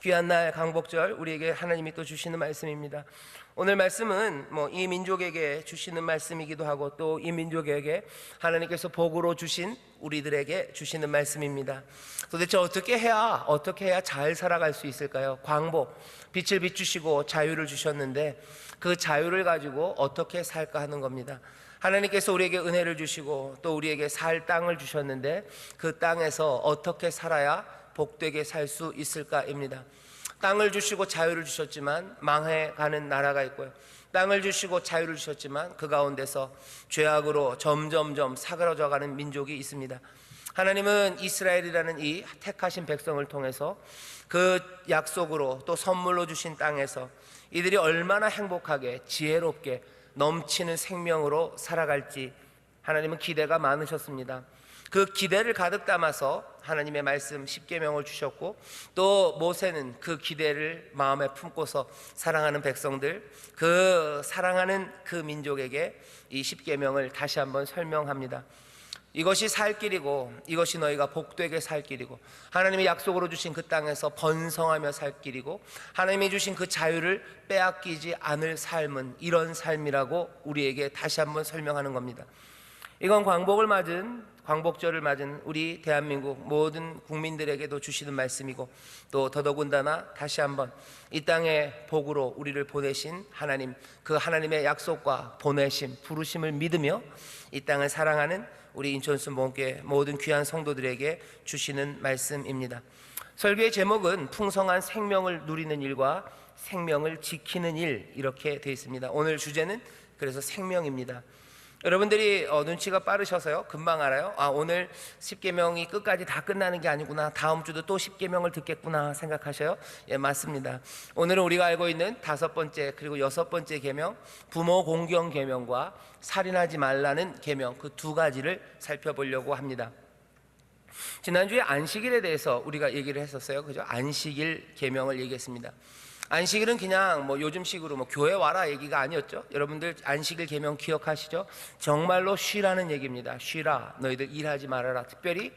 귀한 날 광복절 우리에게 하나님이 또 주시는 말씀입니다. 오늘 말씀은 이 민족에게 주시는 말씀이기도 하고 또 이 민족에게 하나님께서 복으로 주신 우리들에게 주시는 말씀입니다. 도대체 어떻게 해야 잘 살아갈 수 있을까요? 광복, 빛을 비추시고 자유를 주셨는데 그 자유를 가지고 어떻게 살까 하는 겁니다. 하나님께서 우리에게 은혜를 주시고 또 우리에게 살 땅을 주셨는데 그 땅에서 어떻게 살아야 복되게 살 수 있을까입니다. 땅을 주시고 자유를 주셨지만 망해가는 나라가 있고요, 땅을 주시고 자유를 주셨지만 그 가운데서 죄악으로 점점점 사그러져가는 민족이 있습니다. 하나님은 이스라엘이라는 이 택하신 백성을 통해서 그 약속으로 또 선물로 주신 땅에서 이들이 얼마나 행복하게 지혜롭게 넘치는 생명으로 살아갈지 하나님은 기대가 많으셨습니다. 그 기대를 가득 담아서 하나님의 말씀 십계명을 주셨고 또 모세는 그 기대를 마음에 품고서 사랑하는 백성들, 그 사랑하는 그 민족에게 이 십계명을 다시 한번 설명합니다. 이것이 살 길이고 이것이 너희가 복되게 살 길이고 하나님이 약속으로 주신 그 땅에서 번성하며 살 길이고 하나님이 주신 그 자유를 빼앗기지 않을 삶은 이런 삶이라고 우리에게 다시 한번 설명하는 겁니다. 이건 광복절을 맞은 우리 대한민국 모든 국민들에게도 주시는 말씀이고 또 더더군다나 다시 한번 이 땅의 복으로 우리를 보내신 하나님, 그 하나님의 약속과 보내심, 부르심을 믿으며 이 땅을 사랑하는 우리 인천순 본교회 모든 귀한 성도들에게 주시는 말씀입니다. 설교의 제목은 풍성한 생명을 누리는 일과 생명을 지키는 일, 이렇게 되어 있습니다. 오늘 주제는 그래서 생명입니다. 여러분들이 눈치가 빠르셔서요 금방 알아요. 오늘 10계명이 끝까지 다 끝나는 게 아니구나, 다음 주도 또 10계명을 듣겠구나 생각하셔요. 예, 맞습니다. 오늘은 우리가 알고 있는 5번째 그리고 6번째 계명, 부모 공경 계명과 살인하지 말라는 계명, 그 두 가지를 살펴보려고 합니다. 지난주에 안식일에 대해서 우리가 얘기를 했었어요, 그죠? 안식일 계명을 얘기했습니다. 안식일은 그냥 요즘식으로 교회 와라 얘기가 아니었죠. 여러분들 안식일 계명 기억하시죠? 정말로 쉬라는 얘기입니다. 쉬라, 너희들 일하지 말아라. 특별히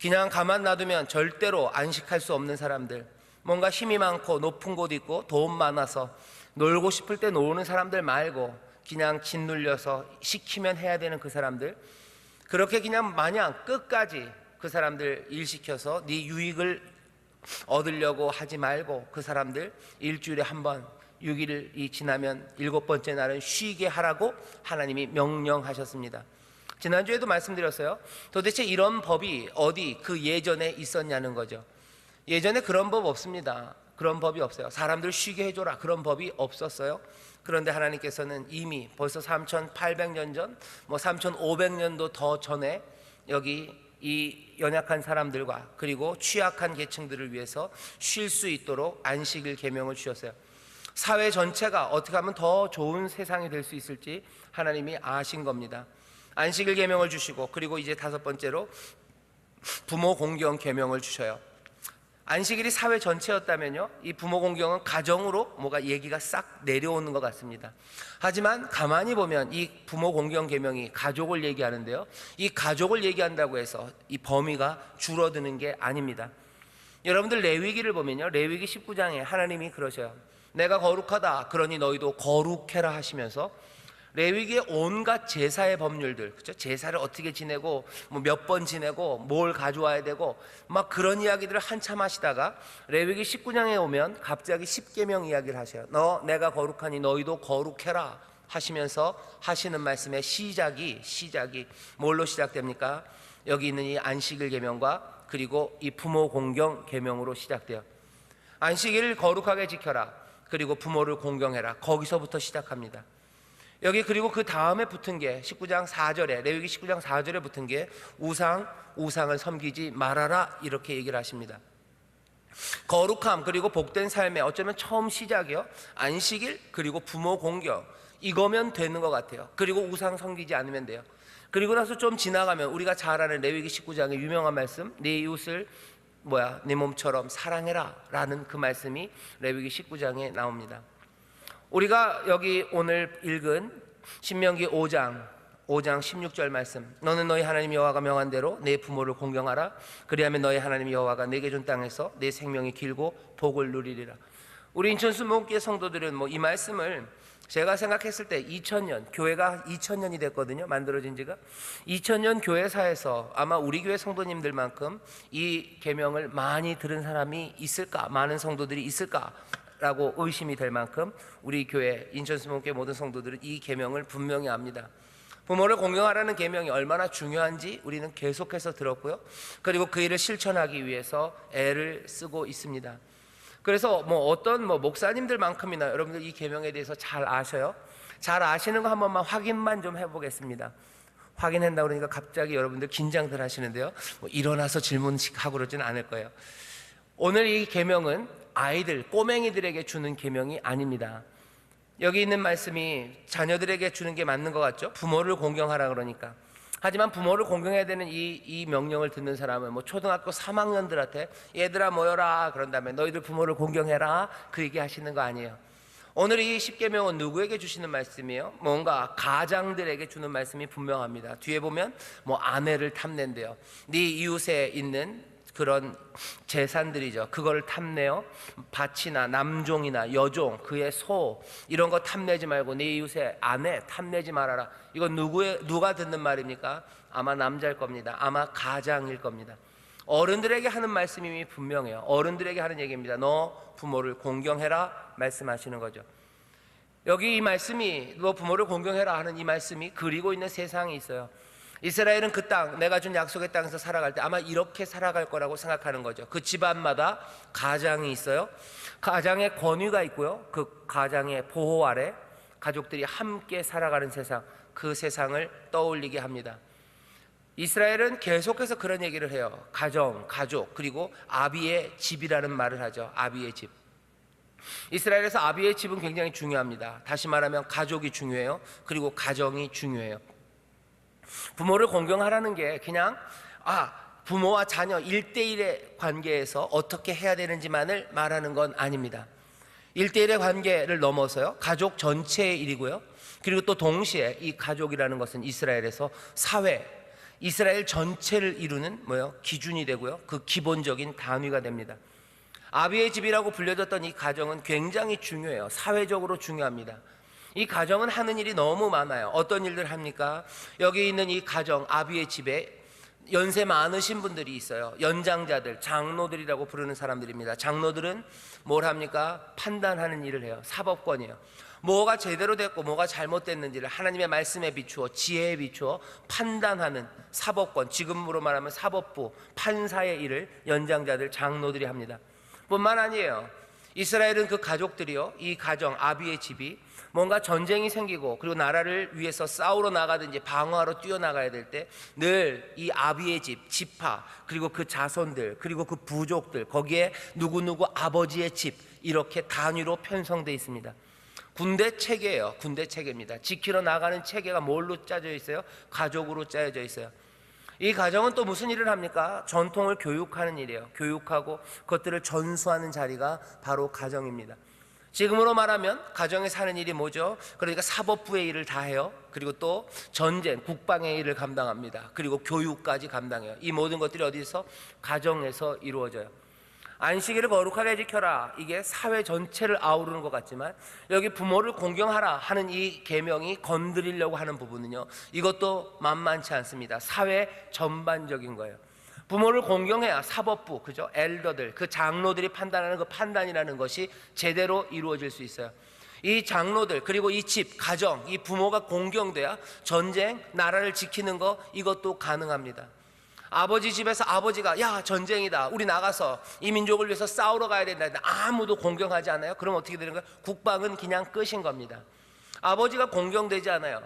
그냥 가만 놔두면 절대로 안식할 수 없는 사람들, 뭔가 힘이 많고 높은 곳 있고 돈 많아서 놀고 싶을 때 노는 사람들 말고 그냥 짓눌려서 시키면 해야 되는 그 사람들, 그렇게 그냥 마냥 끝까지 그 사람들 일시켜서 네 유익을 얻으려고 하지 말고 그 사람들 일주일에 한 번 6일이 지나면 7번째 날은 쉬게 하라고 하나님이 명령하셨습니다. 지난주에도 말씀드렸어요. 도대체 이런 법이 어디 그 예전에 있었냐는 거죠. 예전에 그런 법 없습니다. 그런 법이 없어요. 사람들 쉬게 해줘라, 그런 법이 없었어요. 그런데 하나님께서는 이미 벌써 3800년 전, 3500년도 더 전에 여기 이 연약한 사람들과 그리고 취약한 계층들을 위해서 쉴 수 있도록 안식일 계명을 주셨어요. 사회 전체가 어떻게 하면 더 좋은 세상이 될 수 있을지 하나님이 아신 겁니다. 안식일 계명을 주시고 그리고 이제 5번째로 부모 공경 계명을 주셔요. 안식일이 사회 전체였다면요, 이 부모 공경은 가정으로 뭐가 얘기가 싹 내려오는 것 같습니다. 하지만 가만히 보면 이 부모 공경 계명이 가족을 얘기하는데요, 이 가족을 얘기한다고 해서 이 범위가 줄어드는 게 아닙니다. 여러분들 레위기를 보면요, 레위기 19장에 하나님이 그러셔요. 내가 거룩하다, 그러니 너희도 거룩해라 하시면서 레위기의 온갖 제사의 법률들, 그렇죠? 제사를 어떻게 지내고 몇 번 지내고 뭘 가져와야 되고 막 그런 이야기들을 한참 하시다가 레위기 19장에 오면 갑자기 십계명 이야기를 하셔요. 내가 거룩하니 너희도 거룩해라 하시면서 하시는 말씀의 시작이 뭘로 시작됩니까? 여기 있는 이 안식일 계명과 그리고 이 부모 공경 계명으로 시작돼요. 안식일을 거룩하게 지켜라, 그리고 부모를 공경해라, 거기서부터 시작합니다. 여기 그리고 그 다음에 붙은 게 19장 4절에, 레위기 19장 4절에 붙은 게 우상을 섬기지 말아라, 이렇게 얘기를 하십니다. 거룩함 그리고 복된 삶의 어쩌면 처음 시작이요, 안식일 그리고 부모 공경, 이거면 되는 것 같아요. 그리고 우상 섬기지 않으면 돼요. 그리고 나서 좀 지나가면 우리가 잘 아는 레위기 19장의 유명한 말씀, 네 이웃을 네 몸처럼 사랑해라 라는 그 말씀이 레위기 19장에 나옵니다. 우리가 여기 오늘 읽은 신명기 5장 5장 16절 말씀, 너는 너희 하나님 여호와가 명한 대로 내 부모를 공경하라. 그리하면 너희 하나님 여호와가 내게 준 땅에서 내 생명이 길고 복을 누리리라. 우리 인천수 목교회 성도들은 이 말씀을 제가 생각했을 때 2000년, 교회가 2000년이 됐거든요. 만들어진 지가 2000년 교회사에서 아마 우리 교회 성도님들만큼 이 계명을 많이 들은 사람이 있을까, 많은 성도들이 있을까라고 의심이 될 만큼 우리 교회 인천수 목교회 모든 성도들은 이 계명을 분명히 압니다. 부모를 공경하라는 계명이 얼마나 중요한지 우리는 계속해서 들었고요. 그리고 그 일을 실천하기 위해서 애를 쓰고 있습니다. 그래서 어떤 목사님들만큼이나 여러분들 이 계명에 대해서 잘 아셔요? 잘 아시는 거 한 번만 확인만 좀 해보겠습니다. 확인한다 그러니까 갑자기 여러분들 긴장들 하시는데요. 일어나서 질문하고 그러지는 않을 거예요. 오늘 이 계명은 아이들, 꼬맹이들에게 주는 계명이 아닙니다. 여기 있는 말씀이 자녀들에게 주는 게 맞는 것 같죠? 부모를 공경하라 그러니까. 하지만 부모를 공경해야 되는 이 명령을 듣는 사람은 초등학교 3학년들한테 얘들아 모여라 그런 다음에 너희들 부모를 공경해라 그 얘기 하시는 거 아니에요. 오늘 이 십계명은 누구에게 주시는 말씀이에요? 뭔가 가장들에게 주는 말씀이 분명합니다. 뒤에 보면 아내를 탐낸대요. 네 이웃에 있는 그런 재산들이죠. 그거를 탐내어 밭이나 남종이나 여종, 그의 소 이런 거 탐내지 말고 네 이웃의 아내 탐내지 말아라. 이건 누가 듣는 말입니까? 아마 남자일 겁니다. 아마 가장일 겁니다. 어른들에게 하는 말씀이 분명해요. 어른들에게 하는 얘기입니다. 너 부모를 공경해라 말씀하시는 거죠. 여기 이 말씀이 너 부모를 공경해라 하는 이 말씀이 그리고 있는 세상이 있어요. 이스라엘은 그 땅, 내가 준 약속의 땅에서 살아갈 때 아마 이렇게 살아갈 거라고 생각하는 거죠. 그 집안마다 가장이 있어요. 가장의 권위가 있고요. 그 가장의 보호 아래 가족들이 함께 살아가는 세상, 그 세상을 떠올리게 합니다. 이스라엘은 계속해서 그런 얘기를 해요. 가정, 가족, 그리고 아비의 집이라는 말을 하죠. 아비의 집. 이스라엘에서 아비의 집은 굉장히 중요합니다. 다시 말하면 가족이 중요해요. 그리고 가정이 중요해요. 부모를 공경하라는 게 그냥 부모와 자녀 1대1의 관계에서 어떻게 해야 되는지만을 말하는 건 아닙니다. 1대1의 관계를 넘어서요, 가족 전체의 일이고요. 그리고 또 동시에 이 가족이라는 것은 이스라엘에서 사회, 이스라엘 전체를 이루는 기준이 되고요. 그 기본적인 단위가 됩니다. 아비의 집이라고 불려졌던 이 가정은 굉장히 중요해요. 사회적으로 중요합니다. 이 가정은 하는 일이 너무 많아요. 어떤 일들 합니까? 여기 있는 이 가정, 아비의 집에 연세 많으신 분들이 있어요. 연장자들, 장로들이라고 부르는 사람들입니다. 장로들은 뭘 합니까? 판단하는 일을 해요. 사법권이에요. 뭐가 제대로 됐고 뭐가 잘못됐는지를 하나님의 말씀에 비추어, 지혜에 비추어 판단하는 사법권, 지금으로 말하면 사법부, 판사의 일을 연장자들, 장로들이 합니다. 뿐만 아니에요. 이스라엘은 그 가족들이요, 이 가정, 아비의 집이 뭔가 전쟁이 생기고 그리고 나라를 위해서 싸우러 나가든지 방어하러 뛰어나가야 될 때 늘 이 아비의 집, 지파, 그리고 그 자손들, 그리고 그 부족들, 거기에 누구누구 아버지의 집, 이렇게 단위로 편성되어 있습니다. 군대 체계예요. 군대 체계입니다. 지키러 나가는 체계가 뭘로 짜져 있어요? 가족으로 짜여져 있어요. 이 가정은 또 무슨 일을 합니까? 전통을 교육하는 일이에요. 교육하고 그것들을 전수하는 자리가 바로 가정입니다. 지금으로 말하면 가정에 사는 일이 뭐죠? 그러니까 사법부의 일을 다 해요. 그리고 또 전쟁, 국방의 일을 감당합니다. 그리고 교육까지 감당해요. 이 모든 것들이 어디서? 가정에서 이루어져요. 안식일을 거룩하게 지켜라, 이게 사회 전체를 아우르는 것 같지만 여기 부모를 공경하라 하는 이 계명이 건드리려고 하는 부분은요, 이것도 만만치 않습니다. 사회 전반적인 거예요. 부모를 공경해야 사법부, 그죠? 엘더들, 그 장로들이 판단하는 그 판단이라는 것이 제대로 이루어질 수 있어요. 이 장로들, 그리고 이 집, 가정, 이 부모가 공경돼야 전쟁, 나라를 지키는 거, 이것도 가능합니다. 아버지 집에서 아버지가 야 전쟁이다, 우리 나가서 이 민족을 위해서 싸우러 가야 된다, 아무도 공경하지 않아요? 그럼 어떻게 되는 거예요? 국방은 그냥 끝인 겁니다. 아버지가 공경되지 않아요.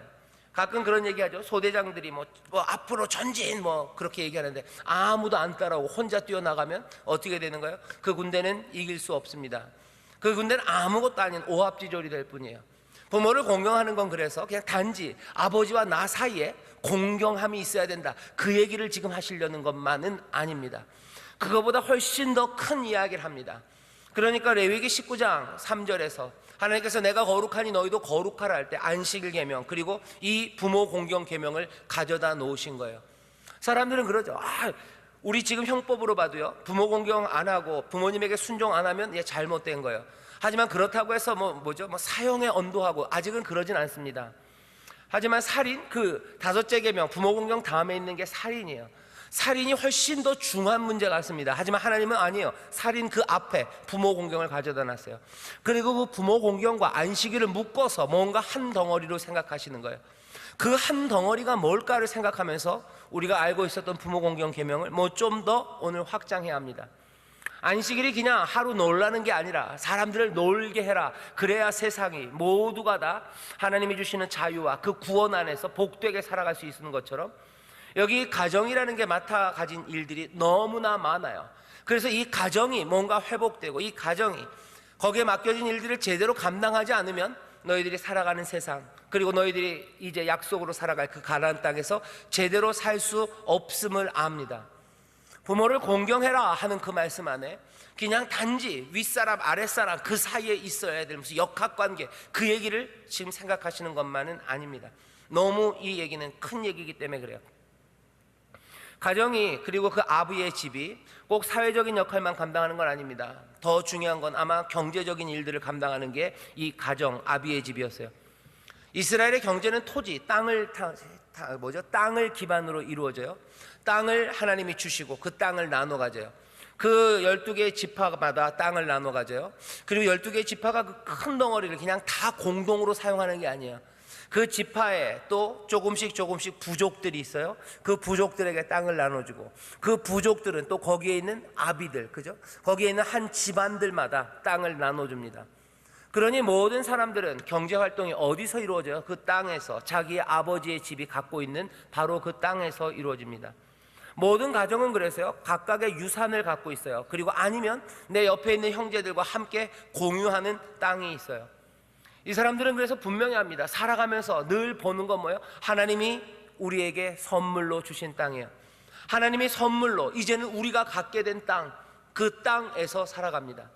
가끔 그런 얘기하죠. 소대장들이 앞으로 전진 그렇게 얘기하는데 아무도 안 따라오고 혼자 뛰어나가면 어떻게 되는 거예요? 그 군대는 이길 수 없습니다. 그 군대는 아무것도 아닌 오합지졸이 될 뿐이에요. 부모를 공경하는 건 그래서 그냥 단지 아버지와 나 사이에 공경함이 있어야 된다, 그 얘기를 지금 하시려는 것만은 아닙니다. 그거보다 훨씬 더 큰 이야기를 합니다. 그러니까 레위기 19장 3절에서 하나님께서 내가 거룩하니 너희도 거룩하라 할 때 안식일 계명, 그리고 이 부모 공경 계명을 가져다 놓으신 거예요. 사람들은 그러죠. 우리 지금 형법으로 봐도요, 부모 공경 안 하고 부모님에게 순종 안 하면 잘못된 거예요. 하지만 그렇다고 해서 사형에 언도하고, 아직은 그러진 않습니다. 하지만 살인, 그 다섯째 계명 부모 공경 다음에 있는 게 살인이에요. 살인이 훨씬 더 중한 문제 같습니다. 하지만 하나님은 아니에요. 살인 그 앞에 부모 공경을 가져다 놨어요. 그리고 그 부모 공경과 안식일을 묶어서 뭔가 한 덩어리로 생각하시는 거예요. 그 한 덩어리가 뭘까를 생각하면서 우리가 알고 있었던 부모 공경 계명을 좀 더 오늘 확장해야 합니다. 안식일이 그냥 하루 놀라는 게 아니라 사람들을 놀게 해라. 그래야 세상이 모두가 다 하나님이 주시는 자유와 그 구원 안에서 복되게 살아갈 수 있는 것처럼, 여기 가정이라는 게 맡아 가진 일들이 너무나 많아요. 그래서 이 가정이 뭔가 회복되고, 이 가정이 거기에 맡겨진 일들을 제대로 감당하지 않으면 너희들이 살아가는 세상, 그리고 너희들이 이제 약속으로 살아갈 그 가나안 땅에서 제대로 살 수 없음을 압니다. 부모를 공경해라 하는 그 말씀 안에 그냥 단지 윗사람 아랫사람 그 사이에 있어야 될 무슨 역학관계, 그 얘기를 지금 생각하시는 것만은 아닙니다. 너무 이 얘기는 큰 얘기이기 때문에 그래요. 가정이, 그리고 그 아비의 집이 꼭 사회적인 역할만 감당하는 건 아닙니다. 더 중요한 건 아마 경제적인 일들을 감당하는 게 이 가정, 아비의 집이었어요. 이스라엘의 경제는 토지, 땅을 기반으로 이루어져요. 땅을 하나님이 주시고 그 땅을 나눠 가져요. 그 12개의 지파마다 땅을 나눠 가져요. 그리고 12개의 지파가 그 큰 덩어리를 그냥 다 공동으로 사용하는 게 아니에요. 그 지파에 또 조금씩 부족들이 있어요. 그 부족들에게 땅을 나눠주고, 그 부족들은 또 거기에 있는 아비들, 그죠? 거기에 있는 한 집안들마다 땅을 나눠줍니다. 그러니 모든 사람들은 경제활동이 어디서 이루어져요? 그 땅에서, 자기의 아버지의 집이 갖고 있는 바로 그 땅에서 이루어집니다. 모든 가정은 그래서요, 각각의 유산을 갖고 있어요. 그리고 아니면 내 옆에 있는 형제들과 함께 공유하는 땅이 있어요. 이 사람들은 그래서 분명히 합니다. 살아가면서 늘 보는 건 뭐예요? 하나님이 우리에게 선물로 주신 땅이에요. 하나님이 선물로 이제는 우리가 갖게 된 땅, 그 땅에서 살아갑니다.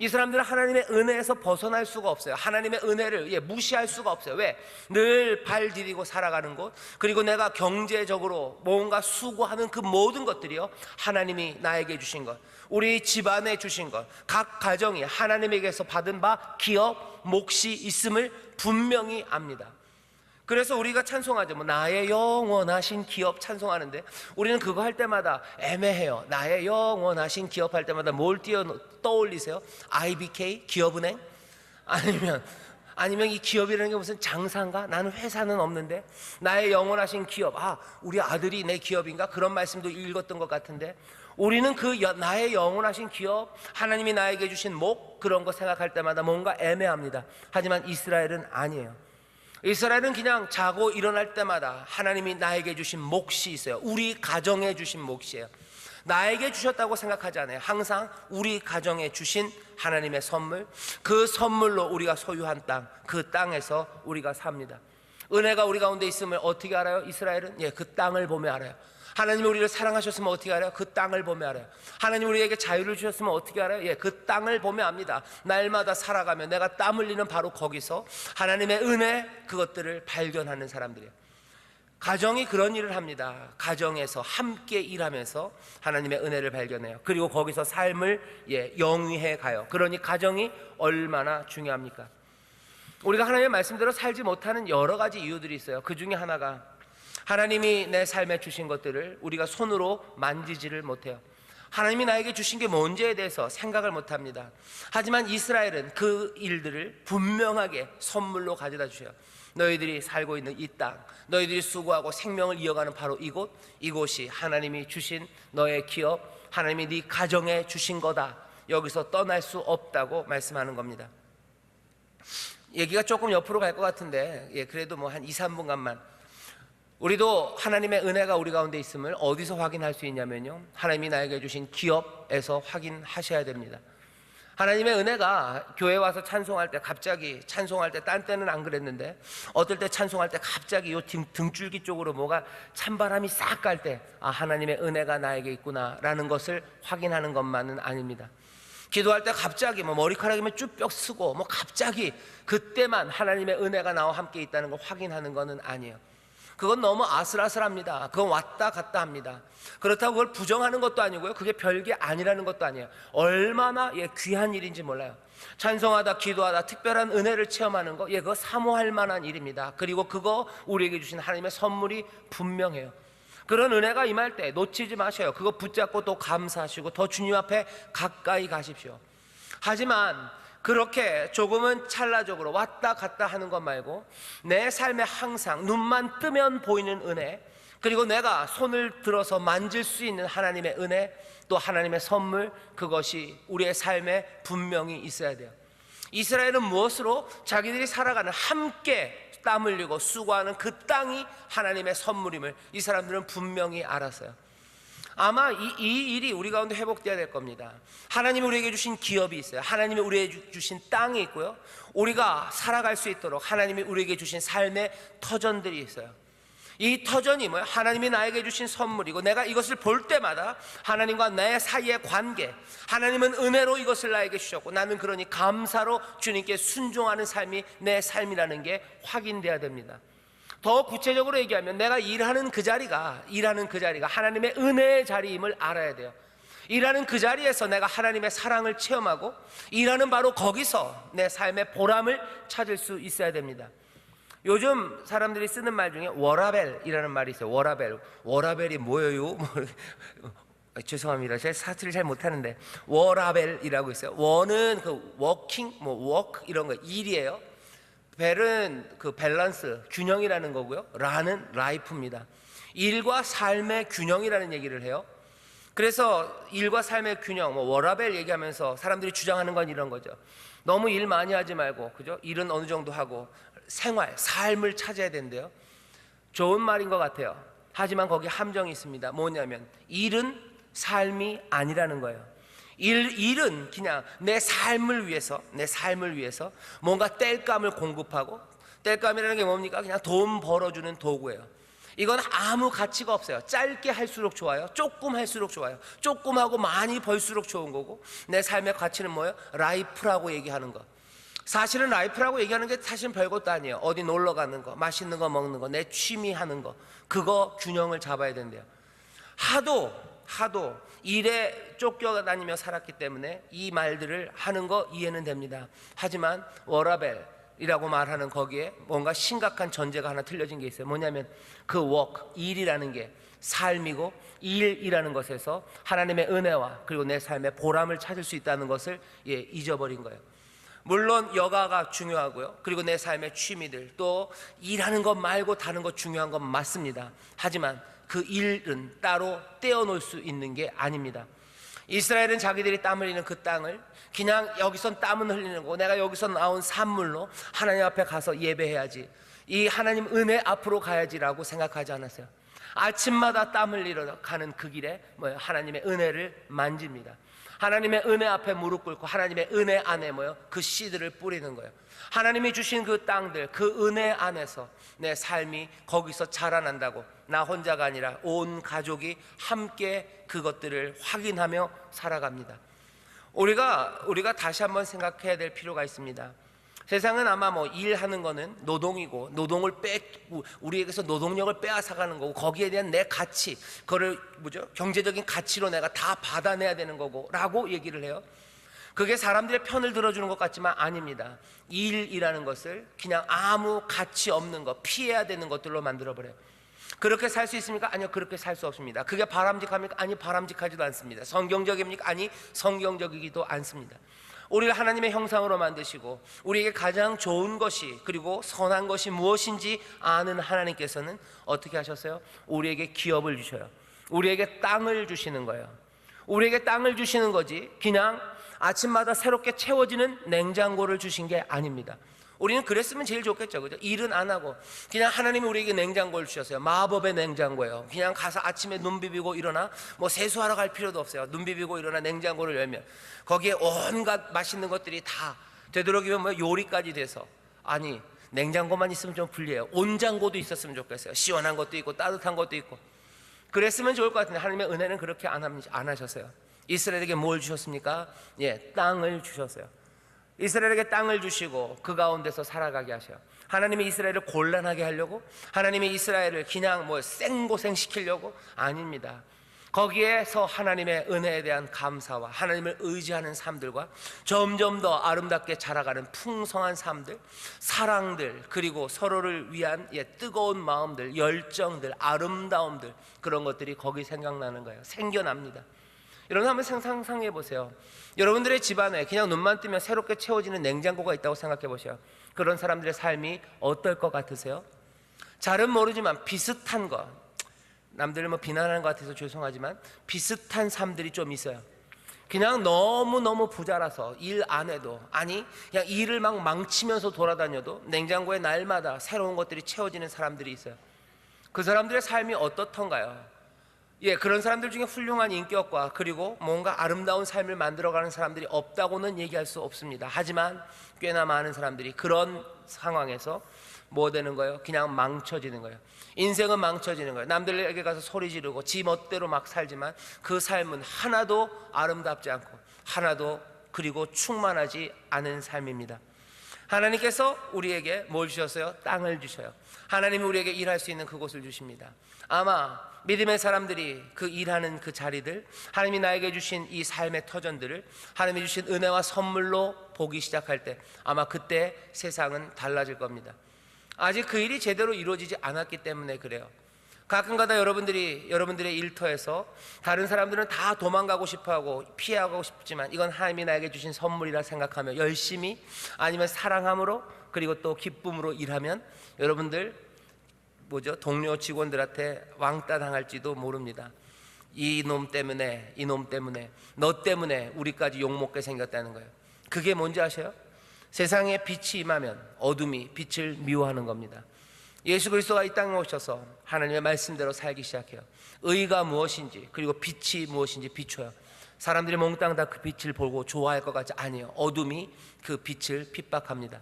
이 사람들은 하나님의 은혜에서 벗어날 수가 없어요. 하나님의 은혜를 무시할 수가 없어요. 왜? 늘 발 디디고 살아가는 곳, 그리고 내가 경제적으로 뭔가 수고하는 그 모든 것들이요, 하나님이 나에게 주신 것, 우리 집안에 주신 것, 각 가정이 하나님에게서 받은 바 기업, 몫이 있음을 분명히 압니다. 그래서 우리가 찬송하죠. 나의 영원하신 기업 찬송하는데, 우리는 그거 할 때마다 애매해요. 나의 영원하신 기업 할 때마다 뭘 떠올리세요? IBK? 기업은행? 아니면 이 기업이라는 게 무슨 장사인가? 나는 회사는 없는데 나의 영원하신 기업, 우리 아들이 내 기업인가? 그런 말씀도 읽었던 것 같은데, 우리는 나의 영원하신 기업, 하나님이 나에게 주신 목, 그런 거 생각할 때마다 뭔가 애매합니다. 하지만 이스라엘은 아니에요. 이스라엘은 그냥 자고 일어날 때마다 하나님이 나에게 주신 몫이 있어요. 우리 가정에 주신 몫이에요. 나에게 주셨다고 생각하지 않아요. 항상 우리 가정에 주신 하나님의 선물, 그 선물로 우리가 소유한 땅, 그 땅에서 우리가 삽니다. 은혜가 우리 가운데 있음을 어떻게 알아요? 이스라엘은 그 땅을 보며 알아요. 하나님이 우리를 사랑하셨으면 어떻게 알아요? 그 땅을 보며 알아요. 하나님 우리에게 자유를 주셨으면 어떻게 알아요? 그 땅을 보며 압니다. 날마다 살아가며 내가 땀 흘리는 바로 거기서 하나님의 은혜, 그것들을 발견하는 사람들이에요. 가정이 그런 일을 합니다. 가정에서 함께 일하면서 하나님의 은혜를 발견해요. 그리고 거기서 삶을 영위해 가요. 그러니 가정이 얼마나 중요합니까? 우리가 하나님의 말씀대로 살지 못하는 여러 가지 이유들이 있어요. 그 중에 하나가 하나님이 내 삶에 주신 것들을 우리가 손으로 만지지를 못해요. 하나님이 나에게 주신 게 뭔지에 대해서 생각을 못합니다. 하지만 이스라엘은 그 일들을 분명하게 선물로 가져다 주셔요. 너희들이 살고 있는 이 땅, 너희들이 수고하고 생명을 이어가는 바로 이곳, 이곳이 하나님이 주신 너의 기업, 하나님이 네 가정에 주신 거다. 여기서 떠날 수 없다고 말씀하는 겁니다. 얘기가 조금 옆으로 갈 것 같은데 그래도 한 2-3분간만, 우리도 하나님의 은혜가 우리 가운데 있음을 어디서 확인할 수 있냐면요, 하나님이 나에게 주신 기업에서 확인하셔야 됩니다. 하나님의 은혜가 교회 와서 찬송할 때 갑자기, 찬송할 때 딴 때는 안 그랬는데 어떨 때 찬송할 때 갑자기 요 등줄기 쪽으로 뭐가 찬바람이 싹 갈 때 하나님의 은혜가 나에게 있구나 라는 것을 확인하는 것만은 아닙니다. 기도할 때 갑자기 뭐 머리카락이면 쭈뼛 쓰고 뭐 갑자기 그때만 하나님의 은혜가 나와 함께 있다는 걸 확인하는 것은 아니에요. 그건 너무 아슬아슬합니다. 그건 왔다 갔다 합니다. 그렇다고 그걸 부정하는 것도 아니고요, 그게 별게 아니라는 것도 아니에요. 얼마나 귀한 일인지 몰라요. 찬송하다, 기도하다, 특별한 은혜를 체험하는 거, 그거 사모할 만한 일입니다. 그리고 그거 우리에게 주신 하나님의 선물이 분명해요. 그런 은혜가 임할 때 놓치지 마셔요. 그거 붙잡고 또 감사하시고 더 주님 앞에 가까이 가십시오. 하지만 그렇게 조금은 찰나적으로 왔다 갔다 하는 것 말고 내 삶에 항상 눈만 뜨면 보이는 은혜, 그리고 내가 손을 들어서 만질 수 있는 하나님의 은혜, 또 하나님의 선물, 그것이 우리의 삶에 분명히 있어야 돼요. 이스라엘은 무엇으로? 자기들이 살아가는, 함께 땀 흘리고 수고하는 그 땅이 하나님의 선물임을 이 사람들은 분명히 알았어요. 아마 이 일이 우리 가운데 회복되어야 될 겁니다. 하나님이 우리에게 주신 기업이 있어요. 하나님이 우리에게 주신 땅이 있고요, 우리가 살아갈 수 있도록 하나님이 우리에게 주신 삶의 터전들이 있어요. 이 터전이 뭐예요? 하나님이 나에게 주신 선물이고, 내가 이것을 볼 때마다 하나님과 내 사이의 관계, 하나님은 은혜로 이것을 나에게 주셨고 나는 그러니 감사로 주님께 순종하는 삶이 내 삶이라는 게 확인돼야 됩니다. 더 구체적으로 얘기하면 내가 일하는 그 자리가 하나님의 은혜의 자리임을 알아야 돼요. 일하는 그 자리에서 내가 하나님의 사랑을 체험하고, 일하는 바로 거기서 내 삶의 보람을 찾을 수 있어야 됩니다. 요즘 사람들이 쓰는 말 중에 워라벨이라는 말이 있어요. 워라벨이 뭐예요? 죄송합니다, 제가 사투리를 잘 못하는데 워라벨이라고 있어요. 워는 그 워킹, 워크 이런 거, 일이에요. 벨은 그 밸런스, 균형이라는 거고요, 라는 라이프입니다. 일과 삶의 균형이라는 얘기를 해요. 그래서 일과 삶의 균형, 워라벨 얘기하면서 사람들이 주장하는 건 이런 거죠. 너무 일 많이 하지 말고, 그죠? 일은 어느 정도 하고 생활, 삶을 찾아야 된대요. 좋은 말인 것 같아요. 하지만 거기 함정이 있습니다. 뭐냐면 일은 삶이 아니라는 거예요. 일은 그냥 내 삶을 위해서 뭔가 땔감을 공급하고, 땔감이라는 게 뭡니까? 그냥 돈 벌어주는 도구예요. 이건 아무 가치가 없어요. 짧게 할수록 좋아요. 조금 할수록 좋아요. 조금 하고 많이 벌수록 좋은 거고, 내 삶의 가치는 뭐예요? 라이프라고 얘기하는 거. 사실은 라이프라고 얘기하는 게 사실은 별것도 아니에요. 어디 놀러 가는 거, 맛있는 거 먹는 거, 내 취미 하는 거, 그거 균형을 잡아야 된대요. 하도 일에 쫓겨다니며 살았기 때문에 이 말들을 하는 거 이해는 됩니다. 하지만 워라벨이라고 말하는 거기에 뭔가 심각한 전제가 하나 틀려진 게 있어요. 뭐냐면 그 일이라는 게 삶이고, 일이라는 것에서 하나님의 은혜와 그리고 내 삶의 보람을 찾을 수 있다는 것을 잊어버린 거예요. 물론 여가가 중요하고요, 그리고 내 삶의 취미들, 또 일하는 것 말고 다른 것 중요한 건 맞습니다. 하지만 그 일은 따로 떼어놓을 수 있는 게 아닙니다. 이스라엘은 자기들이 땀 흘리는 그 땅을 그냥 여기선 땀은 흘리는 거고 내가 여기서 나온 산물로 하나님 앞에 가서 예배해야지, 이 하나님 은혜 앞으로 가야지라고 생각하지 않았어요. 아침마다 땀 흘리러 가는 그 길에 하나님의 은혜를 만집니다. 하나님의 은혜 앞에 무릎 꿇고 하나님의 은혜 안에 그 씨들을 뿌리는 거예요. 하나님이 주신 그 땅들, 그 은혜 안에서 내 삶이 거기서 자라난다고, 나 혼자가 아니라 온 가족이 함께 그것들을 확인하며 살아갑니다. 우리가 다시 한번 생각해야 될 필요가 있습니다. 세상은 아마 일하는 거는 노동이고, 우리에게서 노동력을 빼앗아가는 거고, 거기에 대한 내 가치, 그거를 경제적인 가치로 내가 다 받아내야 되는 거고 라고 얘기를 해요. 그게 사람들의 편을 들어주는 것 같지만 아닙니다. 일이라는 것을 그냥 아무 가치 없는 것, 피해야 되는 것들로 만들어버려요. 그렇게 살 수 있습니까? 아니요, 그렇게 살 수 없습니다. 그게 바람직합니까? 아니, 바람직하지도 않습니다. 성경적입니까? 아니, 성경적이기도 않습니다. 우리를 하나님의 형상으로 만드시고 우리에게 가장 좋은 것이, 그리고 선한 것이 무엇인지 아는 하나님께서는 어떻게 하셨어요? 우리에게 기업을 주셔요. 우리에게 땅을 주시는 거예요. 우리에게 땅을 주시는 거지 그냥 아침마다 새롭게 채워지는 냉장고를 주신 게 아닙니다. 우리는 그랬으면 제일 좋겠죠, 그죠? 일은 안 하고 그냥 하나님이 우리에게 냉장고를 주셨어요. 마법의 냉장고예요. 그냥 가서 아침에 눈 비비고 일어나, 세수하러 갈 필요도 없어요. 눈 비비고 일어나 냉장고를 열면 거기에 온갖 맛있는 것들이 다 되도록이면 요리까지 돼서, 아니 냉장고만 있으면 좀 불리해요. 온장고도 있었으면 좋겠어요. 시원한 것도 있고 따뜻한 것도 있고. 그랬으면 좋을 것 같은데 하나님의 은혜는 그렇게 안 하셨어요. 이스라엘에게 뭘 주셨습니까? 땅을 주셨어요. 이스라엘에게 땅을 주시고 그 가운데서 살아가게 하셔요. 하나님이 이스라엘을 곤란하게 하려고, 하나님이 이스라엘을 그냥 생고생 시키려고? 아닙니다. 거기에서 하나님의 은혜에 대한 감사와 하나님을 의지하는 삶들과 점점 더 아름답게 자라가는 풍성한 삶들, 사랑들, 그리고 서로를 위한 뜨거운 마음들, 열정들, 아름다움들, 그런 것들이 거기 생각나는 거예요. 생겨납니다. 여러분 한번 상상해 보세요. 여러분들의 집안에 그냥 눈만 뜨면 새롭게 채워지는 냉장고가 있다고 생각해 보세요. 그런 사람들의 삶이 어떨 것 같으세요? 잘은 모르지만 비슷한 것, 남들을 비난하는 것 같아서 죄송하지만 비슷한 삶들이 좀 있어요. 그냥 너무너무 부자라서 일 안 해도, 아니 그냥 일을 막 망치면서 돌아다녀도 냉장고에 날마다 새로운 것들이 채워지는 사람들이 있어요. 그 사람들의 삶이 어떻던가요? 그런 사람들 중에 훌륭한 인격과 그리고 뭔가 아름다운 삶을 만들어가는 사람들이 없다고는 얘기할 수 없습니다. 하지만 꽤나 많은 사람들이 그런 상황에서 뭐 되는 거예요? 그냥 망쳐지는 거예요. 인생은 망쳐지는 거예요. 남들에게 가서 소리 지르고 지 멋대로 막 살지만 그 삶은 하나도 아름답지 않고 하나도 그리고 충만하지 않은 삶입니다. 하나님께서 우리에게 뭘 주셨어요? 땅을 주셔요. 하나님이 우리에게 일할 수 있는 그곳을 주십니다. 아마 믿음의 사람들이 그 일하는 그 자리들, 하나님이 나에게 주신 이 삶의 터전들을 하나님이 주신 은혜와 선물로 보기 시작할 때 아마 그때 세상은 달라질 겁니다. 아직 그 일이 제대로 이루어지지 않았기 때문에 그래요. 가끔가다 여러분들의 일터에서 다른 사람들은 다 도망가고 싶어하고 피하고 싶지만 이건 하나님이 나에게 주신 선물이라 생각하며 열심히 아니면 사랑함으로 그리고 또 기쁨으로 일하면 여러분들 동료 직원들한테 왕따 당할지도 모릅니다. 이놈 때문에 너 때문에 우리까지 욕먹게 생겼다는 거예요. 그게 뭔지 아셔요? 세상에 빛이 임하면 어둠이 빛을 미워하는 겁니다. 예수 그리스도가 이 땅에 오셔서 하나님의 말씀대로 살기 시작해요. 의가 무엇인지 그리고 빛이 무엇인지 비춰요. 사람들이 몽땅 다 그 빛을 보고 좋아할 것 같지 아니에요. 어둠이 그 빛을 핍박합니다.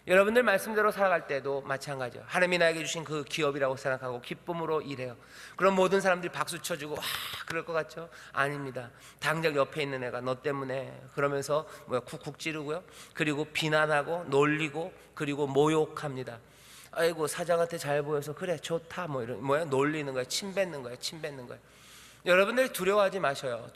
여러분들 말씀대로 살아갈 때도 마찬가지예요. 하나님이 나에게 주신 그 기업이라고 생각하고 기쁨으로 일해요. 그럼 모든 사람들이 박수 쳐주고 와 그럴 것 같죠? 아닙니다. 당장 옆에 있는 애가 너 때문에 그러면서 쿡쿡 찌르고요. 그리고 비난하고 놀리고 그리고 모욕합니다. 아이고 사장한테 잘 보여서 그래 좋다 이런 놀리는 거예요. 침 뱉는 거예요. 여러분들이 두려워하지 마셔요.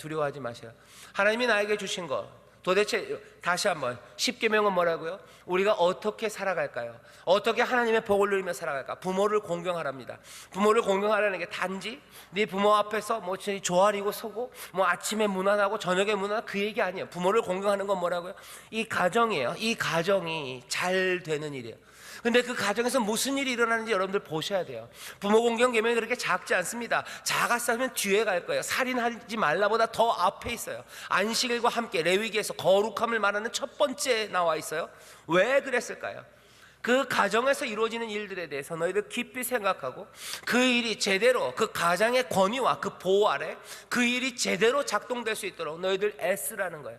하나님이 나에게 주신 거 도대체 다시 한번 10계명은 뭐라고요? 우리가 어떻게 살아갈까요? 어떻게 하나님의 복을 누리며 살아갈까? 부모를 공경하랍니다. 부모를 공경하라는 게 단지 네 부모 앞에서 조아리고 서고 아침에 문안하고 저녁에 문안하고 그 얘기 아니에요. 부모를 공경하는 건 뭐라고요? 이 가정이에요. 이 가정이 잘 되는 일이에요. 근데 그 가정에서 무슨 일이 일어나는지 여러분들 보셔야 돼요. 부모 공경 계명이 그렇게 작지 않습니다. 작았으면 뒤에 갈 거예요. 살인하지 말라보다 더 앞에 있어요. 안식일과 함께 레위기에서 거룩함을 말하는 첫 번째 나와 있어요. 왜 그랬을까요? 그 가정에서 이루어지는 일들에 대해서 너희들 깊이 생각하고 그 일이 제대로 그 가장의 권위와 그 보호 아래 그 일이 제대로 작동될 수 있도록 너희들 애쓰라는 거예요.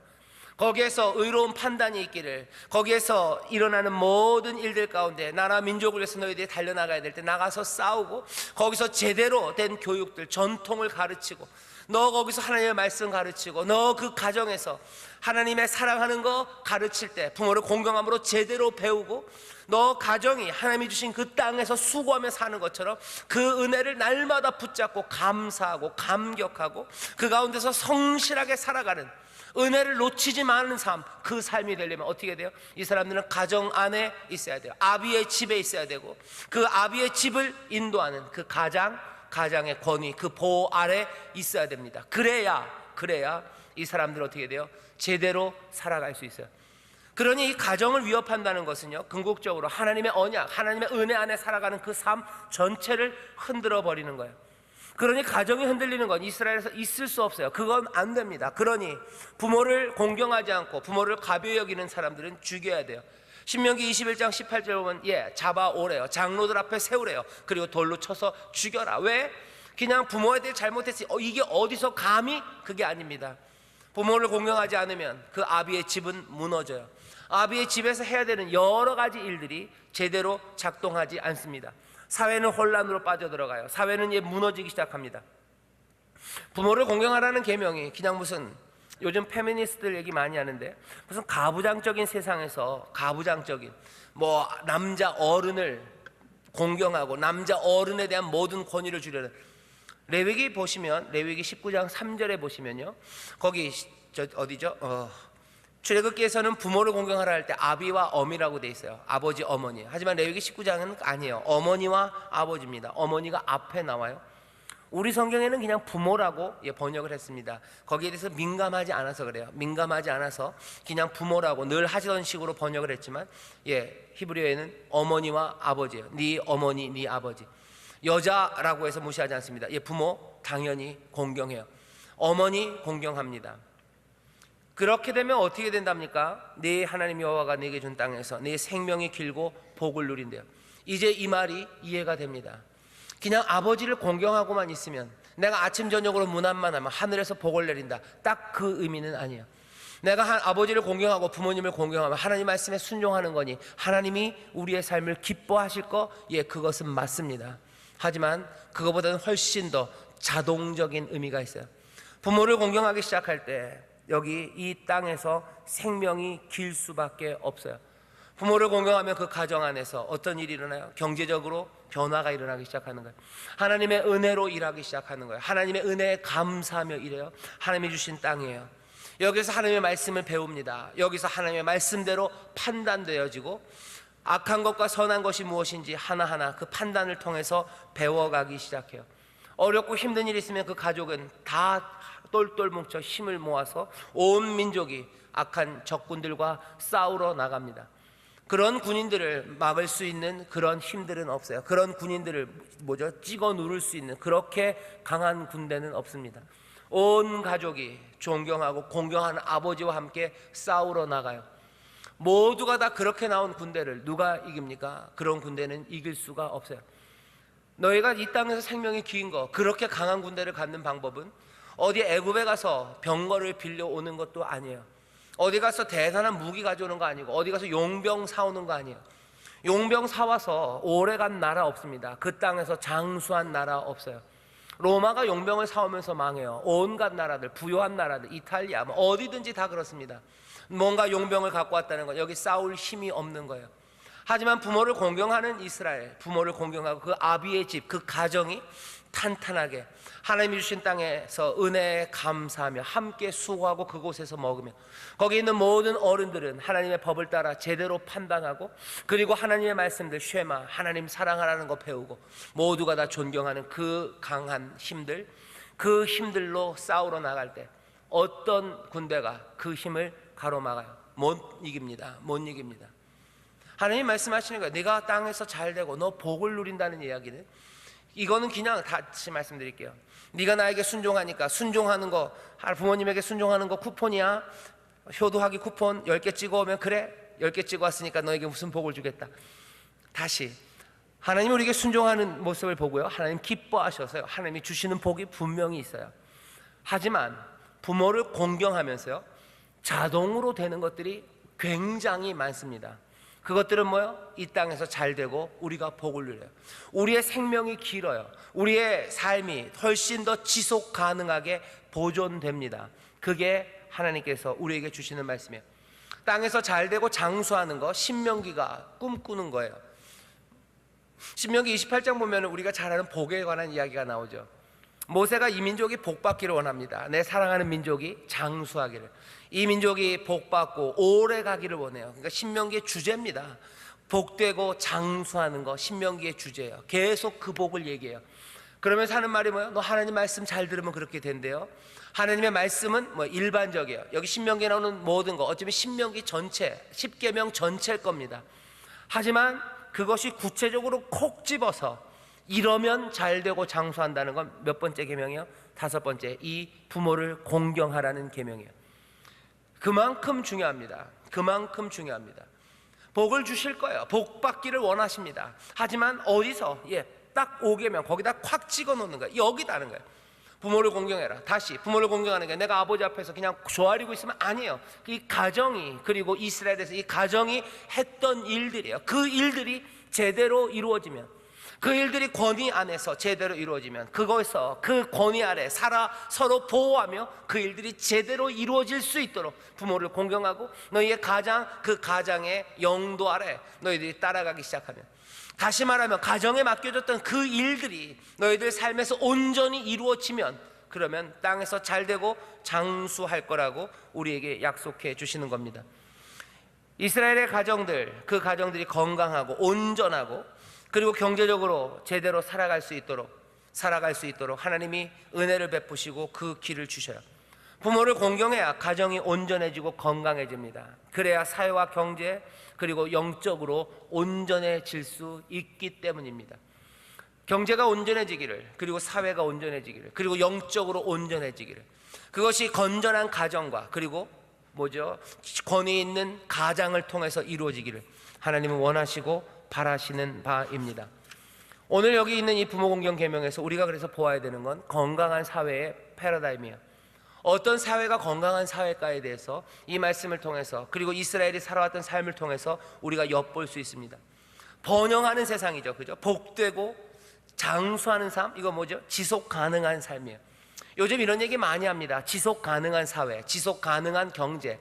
거기에서 의로운 판단이 있기를, 거기에서 일어나는 모든 일들 가운데 나라 민족을 위해서 너희들이 달려나가야 될 때 나가서 싸우고 거기서 제대로 된 교육들, 전통을 가르치고 너 거기서 하나님의 말씀 가르치고 너 그 가정에서 하나님의 사랑하는 거 가르칠 때 부모를 공경함으로 제대로 배우고 너 가정이 하나님이 주신 그 땅에서 수고하며 사는 것처럼 그 은혜를 날마다 붙잡고 감사하고 감격하고 그 가운데서 성실하게 살아가는 은혜를 놓치지 않는 삶, 그 삶이 되려면 어떻게 돼요? 이 사람들은 가정 안에 있어야 돼요. 아비의 집에 있어야 되고 그 아비의 집을 인도하는 그 가장의 권위, 그 보호 아래 있어야 됩니다. 그래야 이 사람들은 어떻게 돼요? 제대로 살아갈 수 있어요. 그러니 이 가정을 위협한다는 것은요, 궁극적으로 하나님의 언약, 하나님의 은혜 안에 살아가는 그 삶 전체를 흔들어 버리는 거예요. 그러니 가정이 흔들리는 건 이스라엘에서 있을 수 없어요. 그건 안 됩니다. 그러니 부모를 공경하지 않고 부모를 가벼이 여기는 사람들은 죽여야 돼요. 신명기 21장 18절 보면 잡아오래요. 장로들 앞에 세우래요. 그리고 돌로 쳐서 죽여라. 왜? 그냥 부모에 대해 잘못했으니 이게 어디서 감히? 그게 아닙니다. 부모를 공경하지 않으면 그 아비의 집은 무너져요. 아비의 집에서 해야 되는 여러 가지 일들이 제대로 작동하지 않습니다. 사회는 혼란으로 빠져들어가요. 사회는 무너지기 시작합니다. 부모를 공경하라는 계명이 그냥 무슨 요즘 페미니스트들 얘기 많이 하는데 무슨 가부장적인 세상에서 가부장적인 뭐 남자 어른을 공경하고 남자 어른에 대한 모든 권위를 주려는, 레위기 보시면 레위기 19장 3절에 보시면요, 거기 어디죠? 출애굽기에서는 부모를 공경하라 할 때 아비와 어미라고 돼 있어요. 아버지 어머니. 하지만 레위기 19장은 아니에요. 어머니와 아버지입니다. 어머니가 앞에 나와요. 우리 성경에는 그냥 부모라고 번역을 했습니다. 거기에 대해서 민감하지 않아서 그래요. 민감하지 않아서 그냥 부모라고 늘 하시던 식으로 번역을 했지만 히브리어에는 어머니와 아버지예요. 네 어머니 네 아버지. 여자라고 해서 무시하지 않습니다. 부모 당연히 공경해요. 어머니 공경합니다. 그렇게 되면 어떻게 된답니까? 네 하나님 여호와가 네게 준 땅에서 네 생명이 길고 복을 누린대요. 이제 이 말이 이해가 됩니다. 그냥 아버지를 공경하고만 있으면, 내가 아침 저녁으로 문안만 하면 하늘에서 복을 내린다, 딱 그 의미는 아니에요. 내가 아버지를 공경하고 부모님을 공경하면 하나님 말씀에 순종하는 거니 하나님이 우리의 삶을 기뻐하실 거, 그것은 맞습니다. 하지만 그거보다는 훨씬 더 자동적인 의미가 있어요. 부모를 공경하기 시작할 때 여기 이 땅에서 생명이 길 수밖에 없어요. 부모를 공경하면 그 가정 안에서 어떤 일이 일어나요? 경제적으로 변화가 일어나기 시작하는 거예요. 하나님의 은혜로 일하기 시작하는 거예요. 하나님의 은혜에 감사하며 일해요. 하나님이 주신 땅이에요. 여기서 하나님의 말씀을 배웁니다. 여기서 하나님의 말씀대로 판단되어지고 악한 것과 선한 것이 무엇인지 하나하나 그 판단을 통해서 배워가기 시작해요. 어렵고 힘든 일이 있으면 그 가족은 다 똘똘 뭉쳐 힘을 모아서 온 민족이 악한 적군들과 싸우러 나갑니다. 그런 군인들을 막을 수 있는 그런 힘들은 없어요. 그런 군인들을 찍어 누를 수 있는 그렇게 강한 군대는 없습니다. 온 가족이 존경하고 공경하는 아버지와 함께 싸우러 나가요. 모두가 다 그렇게 나온 군대를 누가 이깁니까? 그런 군대는 이길 수가 없어요. 너희가 이 땅에서 생명이 긴 거, 그렇게 강한 군대를 갖는 방법은 어디 애굽에 가서 병거를 빌려오는 것도 아니에요. 어디 가서 대단한 무기 가져오는 거 아니고 어디 가서 용병 사오는 거 아니에요. 용병 사와서 오래간 나라 없습니다. 그 땅에서 장수한 나라 없어요. 로마가 용병을 사오면서 망해요. 온갖 나라들, 부유한 나라들, 이탈리아 어디든지 다 그렇습니다. 뭔가 용병을 갖고 왔다는 건 여기 싸울 힘이 없는 거예요. 하지만 부모를 공경하는 이스라엘, 부모를 공경하고 그 아비의 집, 그 가정이 탄탄하게 하나님이 주신 땅에서 은혜에 감사하며 함께 수고하고 그곳에서 먹으며, 거기 있는 모든 어른들은 하나님의 법을 따라 제대로 판단하고, 그리고 하나님의 말씀들 쉐마, 하나님 사랑하라는 거 배우고, 모두가 다 존경하는 그 강한 힘들, 그 힘들로 싸우러 나갈 때 어떤 군대가 그 힘을 가로막아요? 못 이깁니다. 못 이깁니다. 하나님 말씀하시는 거예요. 네가 땅에서 잘 되고 너 복을 누린다는 이야기는, 이거는 그냥 다시 말씀드릴게요. 네가 나에게 순종하니까, 순종하는 거, 부모님에게 순종하는 거 쿠폰이야. 효도하기 쿠폰 10개 찍어오면 그래 10개 찍어왔으니까 너에게 무슨 복을 주겠다. 다시 하나님 우리에게 순종하는 모습을 보고요, 하나님 기뻐하셔서요, 하나님이 주시는 복이 분명히 있어요. 하지만 부모를 공경하면서요, 자동으로 되는 것들이 굉장히 많습니다. 그것들은 뭐요? 이 땅에서 잘 되고 우리가 복을 누려요. 우리의 생명이 길어요. 우리의 삶이 훨씬 더 지속 가능하게 보존됩니다. 그게 하나님께서 우리에게 주시는 말씀이에요. 땅에서 잘 되고 장수하는 거, 신명기가 꿈꾸는 거예요. 신명기 28장 보면 우리가 잘 아는 복에 관한 이야기가 나오죠. 모세가 이 민족이 복받기를 원합니다. 내 사랑하는 민족이 장수하기를, 이 민족이 복받고 오래 가기를 원해요. 그러니까 신명기의 주제입니다. 복되고 장수하는 거 신명기의 주제예요. 계속 그 복을 얘기해요. 그러면서 하는 말이 뭐예요? 너 하나님 말씀 잘 들으면 그렇게 된대요. 하나님의 말씀은 일반적이에요. 여기 신명기에 나오는 모든 거 어쩌면 신명기 전체, 10계명 전체일 겁니다. 하지만 그것이 구체적으로 콕 집어서 이러면 잘 되고 장수한다는 건 몇 번째 계명이요? 5번째, 이 부모를 공경하라는 계명이에요. 그만큼 중요합니다. 그만큼 중요합니다. 복을 주실 거예요. 복 받기를 원하십니다. 하지만 어디서 딱 5계명 거기다 콱 찍어 놓는 거예요. 여기다 하는 거예요. 부모를 공경해라. 다시 부모를 공경하는 게 내가 아버지 앞에서 그냥 조아리고 있으면 아니에요. 이 가정이, 그리고 이스라엘에서 이 가정이 했던 일들이에요. 그 일들이 제대로 이루어지면, 그 일들이 권위 안에서 제대로 이루어지면 그거에서 그 권위 아래 서로 보호하며 그 일들이 제대로 이루어질 수 있도록 부모를 공경하고 너희의 가장, 그 가장의 영도 아래 너희들이 따라가기 시작하면, 다시 말하면 가정에 맡겨졌던 그 일들이 너희들 삶에서 온전히 이루어지면, 그러면 땅에서 잘되고 장수할 거라고 우리에게 약속해 주시는 겁니다. 이스라엘의 가정들, 그 가정들이 건강하고 온전하고 그리고 경제적으로 제대로 살아갈 수 있도록 하나님이 은혜를 베푸시고 그 길을 주셔요. 부모를 공경해야 가정이 온전해지고 건강해집니다. 그래야 사회와 경제 그리고 영적으로 온전해질 수 있기 때문입니다. 경제가 온전해지기를, 그리고 사회가 온전해지기를, 그리고 영적으로 온전해지기를, 그것이 건전한 가정과 그리고 권위 있는 가장을 통해서 이루어지기를 하나님은 원하시고 바라시는 바입니다. 오늘 여기 있는 이 부모 공경 계명에서 우리가 그래서 보아야 되는 건 건강한 사회의 패러다임이에요. 어떤 사회가 건강한 사회일까에 대해서 이 말씀을 통해서, 그리고 이스라엘이 살아왔던 삶을 통해서 우리가 엿볼 수 있습니다. 번영하는 세상이죠, 그죠? 복되고 장수하는 삶, 이거 지속 가능한 삶이에요. 요즘 이런 얘기 많이 합니다. 지속 가능한 사회, 지속 가능한 경제,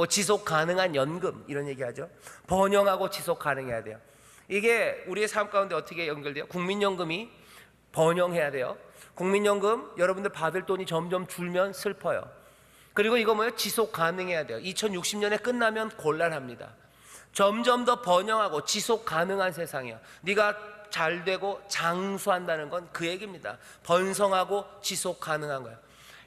지속 가능한 연금, 이런 얘기 하죠. 번영하고 지속 가능해야 돼요. 이게 우리의 삶 가운데 어떻게 연결돼요? 국민연금이 번영해야 돼요. 국민연금 여러분들 받을 돈이 점점 줄면 슬퍼요. 그리고 이거 지속 가능해야 돼요. 2060년에 끝나면 곤란합니다. 점점 더 번영하고 지속 가능한 세상이에요. 네가 잘되고 장수한다는 건 그 얘기입니다. 번성하고 지속 가능한 거예요.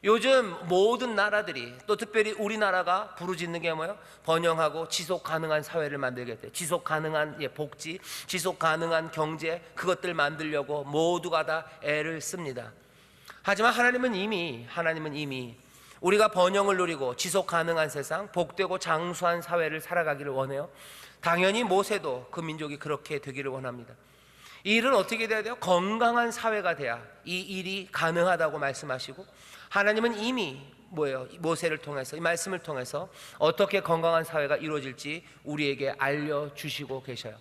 요즘 모든 나라들이, 또 특별히 우리나라가 부르짖는 게 뭐예요? 번영하고 지속 가능한 사회를 만들겠대요. 지속 가능한 복지, 지속 가능한 경제, 그것들 만들려고 모두가 다 애를 씁니다. 하지만 하나님은 이미 우리가 번영을 누리고 지속 가능한 세상, 복되고 장수한 사회를 살아가기를 원해요. 당연히 모세도 그 민족이 그렇게 되기를 원합니다. 이 일은 어떻게 돼야 돼요? 건강한 사회가 돼야 이 일이 가능하다고 말씀하시고, 하나님은 이미 모세를 통해서, 이 말씀을 통해서 어떻게 건강한 사회가 이루어질지 우리에게 알려주시고 계셔요.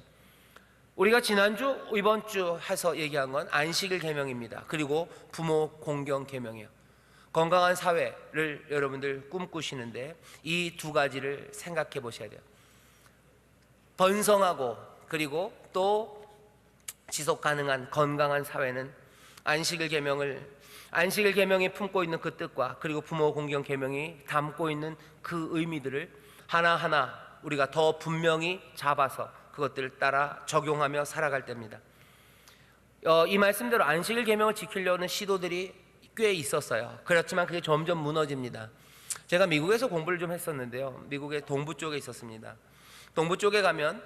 우리가 지난주, 이번주 해서 얘기한 건 안식일 계명입니다. 그리고 부모 공경 계명이에요. 건강한 사회를 여러분들 꿈꾸시는데 이 두 가지를 생각해 보셔야 돼요. 번성하고 그리고 또 지속 가능한 건강한 사회는 안식일 계명이 품고 있는 그 뜻과, 그리고 부모 공경 계명이 담고 있는 그 의미들을 하나하나 우리가 더 분명히 잡아서 그것들을 따라 적용하며 살아갈 때입니다. 이 말씀대로 안식일 계명을 지키려는 시도들이 꽤 있었어요. 그렇지만 그게 점점 무너집니다. 제가 미국에서 공부를 좀 했었는데요, 미국의 동부 쪽에 있었습니다. 동부 쪽에 가면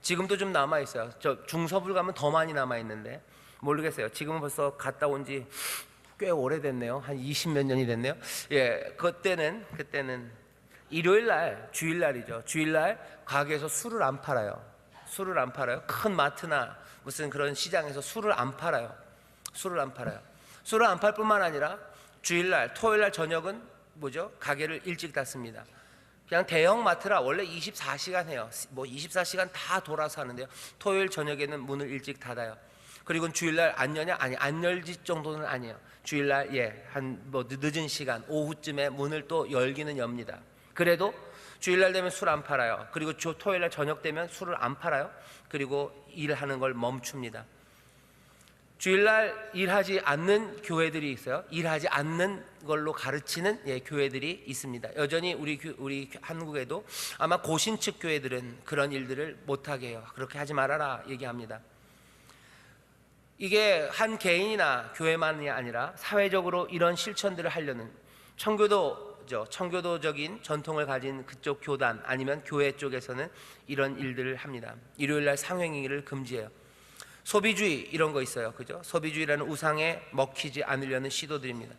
지금도 좀 남아 있어요. 저 중서부를 가면 더 많이 남아 있는데 모르겠어요. 지금은 벌써 갔다 온 지 꽤 오래됐네요. 한 20몇 년이 됐네요. 그때는 일요일 날, 주일날이죠. 주일날 가게에서 술을 안 팔아요. 큰 마트나 무슨 그런 시장에서 술을 안 팔아요. 술을 안 팔 뿐만 아니라 주일날, 토요일날 저녁은 가게를 일찍 닫습니다. 그냥 대형 마트라 원래 24시간 해요. 24시간 다 돌아서 하는데요, 토요일 저녁에는 문을 일찍 닫아요. 그리고 주일날 안 여냐? 아니, 안 열지 정도는 아니에요. 주일날 한 늦은 시간 오후쯤에 문을 또 열기는 엽니다. 그래도 주일날 되면 술 안 팔아요. 그리고 토요일날 저녁 되면 술을 안 팔아요. 그리고 일하는 걸 멈춥니다. 주일날 일하지 않는 교회들이 있어요. 일하지 않는 걸로 가르치는 교회들이 있습니다. 여전히 우리 한국에도 아마 고신측 교회들은 그런 일들을 못하게 해요. 그렇게 하지 말아라 얘기합니다. 이게 한 개인이나 교회만이 아니라 사회적으로 이런 실천들을 하려는 청교도적인 전통을 가진 그쪽 교단 아니면 교회 쪽에서는 이런 일들을 합니다. 일요일날 상행위를 금지해요. 소비주의 이런 거 있어요, 그죠? 소비주의라는 우상에 먹히지 않으려는 시도들입니다.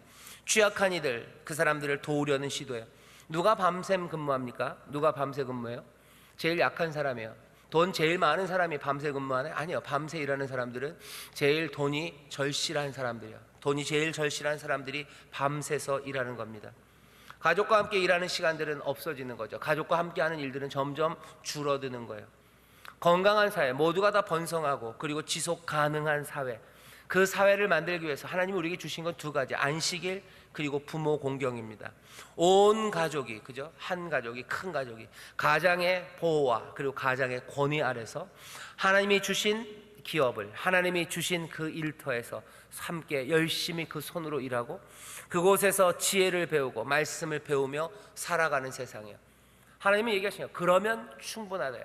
취약한 이들, 그 사람들을 도우려는 시도예요. 누가 밤샘 근무합니까? 누가 밤새 근무해요? 제일 약한 사람이에요. 돈 제일 많은 사람이 밤새 근무하네? 아니요, 밤새 일하는 사람들은 제일 돈이 절실한 사람들이에요. 돈이 제일 절실한 사람들이 밤새서 일하는 겁니다. 가족과 함께 일하는 시간들은 없어지는 거죠. 가족과 함께 하는 일들은 점점 줄어드는 거예요. 건강한 사회, 모두가 다 번성하고 그리고 지속 가능한 사회, 그 사회를 만들기 위해서 하나님이 우리에게 주신 건 두 가지, 안식일 그리고 부모 공경입니다. 온 가족이, 그죠? 한 가족이, 큰 가족이 가장의 보호와 그리고 가장의 권위 아래서 하나님이 주신 기업을, 하나님이 주신 그 일터에서 함께 열심히 그 손으로 일하고 그곳에서 지혜를 배우고 말씀을 배우며 살아가는 세상이에요. 하나님이 얘기하시냐, 그러면 충분하다.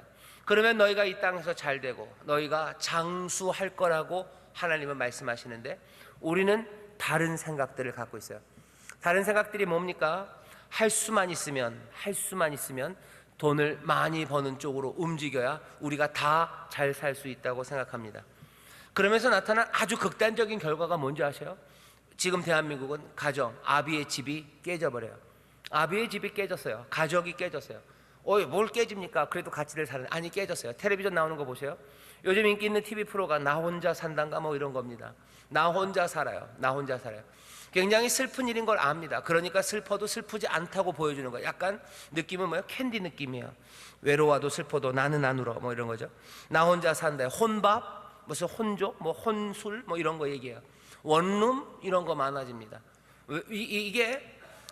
그러면 너희가 이 땅에서 잘 되고 너희가 장수할 거라고 하나님은 말씀하시는데, 우리는 다른 생각들을 갖고 있어요. 다른 생각들이 뭡니까? 할 수만 있으면 돈을 많이 버는 쪽으로 움직여야 우리가 다 잘 살 수 있다고 생각합니다. 그러면서 나타난 아주 극단적인 결과가 뭔지 아세요? 지금 대한민국은 가정, 아비의 집이 깨져버려요. 아비의 집이 깨졌어요. 가족이 깨졌어요. 뭘 깨집니까? 그래도 같이들 사는, 아니 깨졌어요. 텔레비전 나오는 거 보세요. 요즘 인기 있는 TV 프로가 나 혼자 산단가 뭐 이런 겁니다. 나 혼자 살아요. 나 혼자 살아요. 굉장히 슬픈 일인 걸 압니다. 그러니까 슬퍼도 슬프지 않다고 보여주는 거예요. 약간 느낌은 뭐예요? 캔디 느낌이에요. 외로워도 슬퍼도 나는 안 울어 뭐 이런 거죠. 나 혼자 산다. 혼밥, 무슨 혼족, 뭐 혼술 뭐 이런 거 얘기해요. 원룸 이런 거 많아집니다.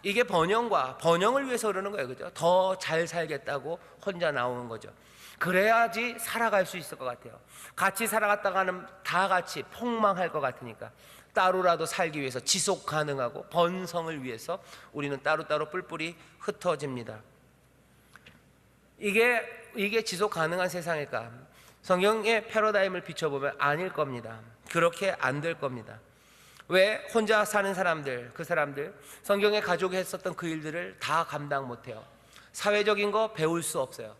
이게 번영을 위해서 그러는 거예요. 그죠? 더 잘 살겠다고 혼자 나오는 거죠. 그래야지 살아갈 수 있을 것 같아요. 같이 살아갔다가는 다 같이 폭망할 것 같으니까 따로라도 살기 위해서, 지속 가능하고 번성을 위해서 우리는 따로따로 뿔뿔이 흩어집니다. 이게 지속 가능한 세상일까? 성경의 패러다임을 비춰보면 아닐 겁니다. 그렇게 안 될 겁니다. 왜? 혼자 사는 사람들, 그 사람들 성경의 가족이 했었던 그 일들을 다 감당 못해요. 사회적인 거 배울 수 없어요.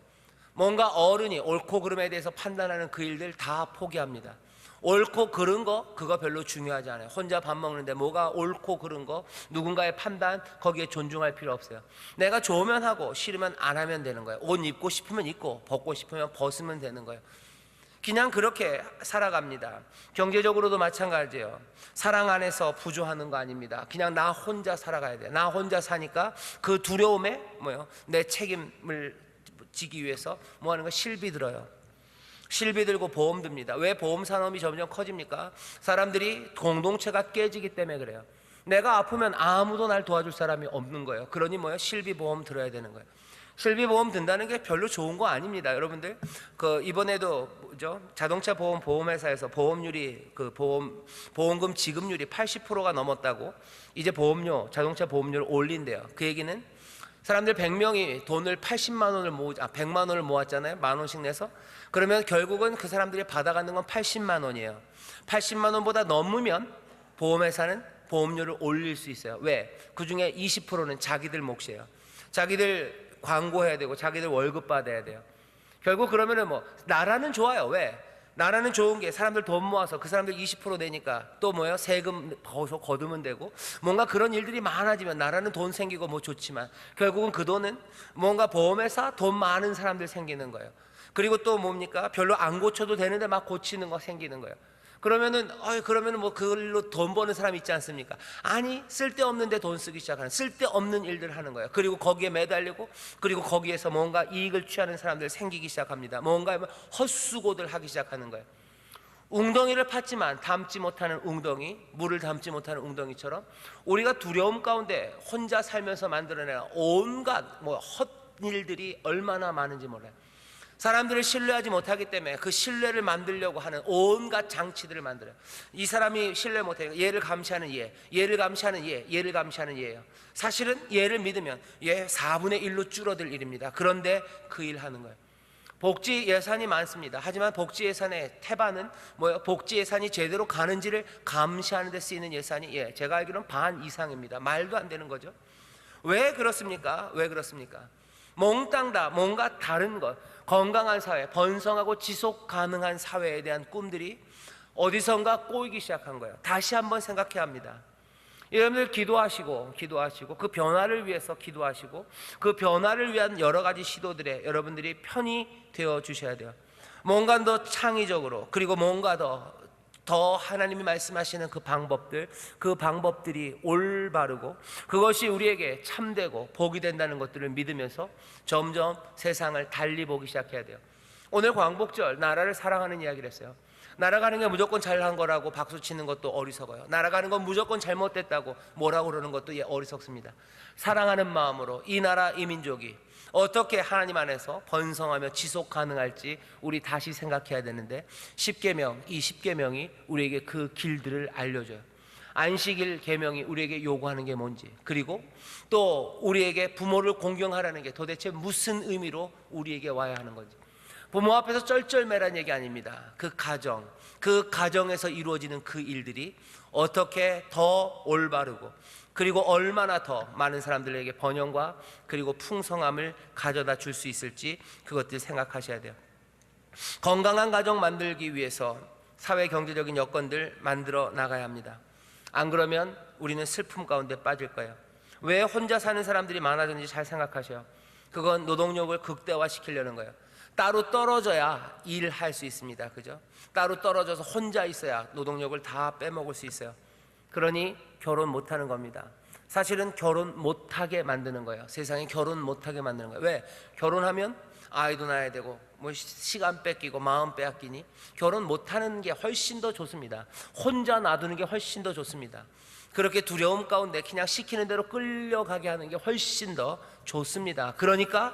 뭔가 어른이 옳고 그름에 대해서 판단하는 그 일들 다 포기합니다. 옳고 그른 거 그거 별로 중요하지 않아요. 혼자 밥 먹는데 뭐가 옳고 그른 거, 누군가의 판단 거기에 존중할 필요 없어요. 내가 좋으면 하고 싫으면 안 하면 되는 거예요. 옷 입고 싶으면 입고 벗고 싶으면 벗으면 되는 거예요. 그냥 그렇게 살아갑니다. 경제적으로도 마찬가지예요. 사랑 안에서 부조하는 거 아닙니다. 그냥 나 혼자 살아가야 돼요. 나 혼자 사니까 그 두려움에 내 책임을 지기 위해서 뭐 하는 거? 실비 들어요. 실비 들고 보험 듭니다. 왜 보험 산업이 점점 커집니까? 사람들이 공동체가 깨지기 때문에 그래요. 내가 아프면 아무도 날 도와줄 사람이 없는 거예요. 그러니 실비 보험 들어야 되는 거예요. 실비 보험 든다는 게 별로 좋은 거 아닙니다. 여러분들 이번에도 자동차 보험회사에서 보험률이 보험금 지급률이 80%가 넘었다고 이제 자동차 보험료를 올린대요. 그 얘기는 사람들 100명이 돈을 80만 원을 100만 원을 모았잖아요. 만 원씩 내서. 그러면 결국은 그 사람들이 받아가는 건 80만 원이에요. 80만 원보다 넘으면 보험회사는 보험료를 올릴 수 있어요. 왜? 그 중에 20%는 자기들 몫이에요. 자기들 광고해야 되고 자기들 월급 받아야 돼요. 결국 그러면은 나라는 좋아요. 왜? 나라는 좋은 게 사람들 돈 모아서 그 사람들 20% 내니까 또 세금 거두면 되고 뭔가 그런 일들이 많아지면 나라는 돈 생기고 좋지만 결국은 그 돈은 뭔가 보험회사 돈 많은 사람들 생기는 거예요. 그리고 또 뭡니까? 별로 안 고쳐도 되는데 막 고치는 거 생기는 거예요. 그러면은 그걸로 돈 버는 사람 있지 않습니까? 아니, 쓸데없는데 돈 쓰기 시작하는, 쓸데없는 일들 하는 거예요. 그리고 거기에 매달리고 그리고 거기에서 뭔가 이익을 취하는 사람들 생기기 시작합니다. 뭔가 헛수고들 하기 시작하는 거예요. 웅덩이를 팠지만 담지 못하는 웅덩이, 물을 담지 못하는 웅덩이처럼 우리가 두려움 가운데 혼자 살면서 만들어내는 온갖 헛일들이 얼마나 많은지 몰라요. 사람들을 신뢰하지 못하기 때문에 그 신뢰를 만들려고 하는 온갖 장치들을 만들어요. 이 사람이 신뢰 못해요. 얘를 감시하는 얘를 감시하는 얘를 감시하는 얘예요. 사실은 얘를 믿으면 얘 4분의 1로 줄어들 일입니다. 그런데 그 일 하는 거예요. 복지 예산이 많습니다. 하지만 복지 예산의 태반은 복지 예산이 제대로 가는지를 감시하는 데 쓰이는 예산이 제가 알기로는 반 이상입니다. 말도 안 되는 거죠. 왜 그렇습니까? 몽땅 다 뭔가 다른 것, 건강한 사회, 번성하고 지속 가능한 사회에 대한 꿈들이 어디선가 꼬이기 시작한 거예요. 다시 한번 생각해야 합니다. 여러분들 기도하시고 그 변화를 위해서 기도하시고 그 변화를 위한 여러 가지 시도들에 여러분들이 편이 되어 주셔야 돼요. 뭔가 더 창의적으로, 그리고 뭔가 더 하나님이 말씀하시는 그 방법들이 올바르고 그것이 우리에게 참되고 복이 된다는 것들을 믿으면서 점점 세상을 달리 보기 시작해야 돼요. 오늘 광복절 나라를 사랑하는 이야기를 했어요. 날아가는 게 무조건 잘한 거라고 박수 치는 것도 어리석어요. 날아가는 건 무조건 잘못됐다고 뭐라고 그러는 것도 어리석습니다. 사랑하는 마음으로 이 나라 이 민족이 어떻게 하나님 안에서 번성하며 지속 가능할지 우리 다시 생각해야 되는데, 십계명, 이 십계명이 우리에게 그 길들을 알려줘요. 안식일 계명이 우리에게 요구하는 게 뭔지, 그리고 또 우리에게 부모를 공경하라는 게 도대체 무슨 의미로 우리에게 와야 하는 건지. 부모 앞에서 쩔쩔매란 얘기 아닙니다. 그 가정에서 이루어지는 그 일들이 어떻게 더 올바르고, 그리고 얼마나 더 많은 사람들에게 번영과 그리고 풍성함을 가져다 줄 수 있을지, 그것들 생각하셔야 돼요. 건강한 가정 만들기 위해서 사회 경제적인 여건들 만들어 나가야 합니다. 안 그러면 우리는 슬픔 가운데 빠질 거예요. 왜 혼자 사는 사람들이 많아졌는지 잘 생각하셔요. 그건 노동력을 극대화시키려는 거예요. 따로 떨어져야 일할 수 있습니다. 그죠? 따로 떨어져서 혼자 있어야 노동력을 다 빼먹을 수 있어요. 그러니 결혼 못하는 겁니다. 사실은 결혼 못하게 만드는 거예요. 세상에 결혼 못하게 만드는 거예요. 왜? 결혼하면 아이도 낳아야 되고 뭐 시간 뺏기고 마음 빼앗기니 결혼 못하는 게 훨씬 더 좋습니다. 혼자 놔두는 게 훨씬 더 좋습니다. 그렇게 두려움 가운데 그냥 시키는 대로 끌려가게 하는 게 훨씬 더 좋습니다. 그러니까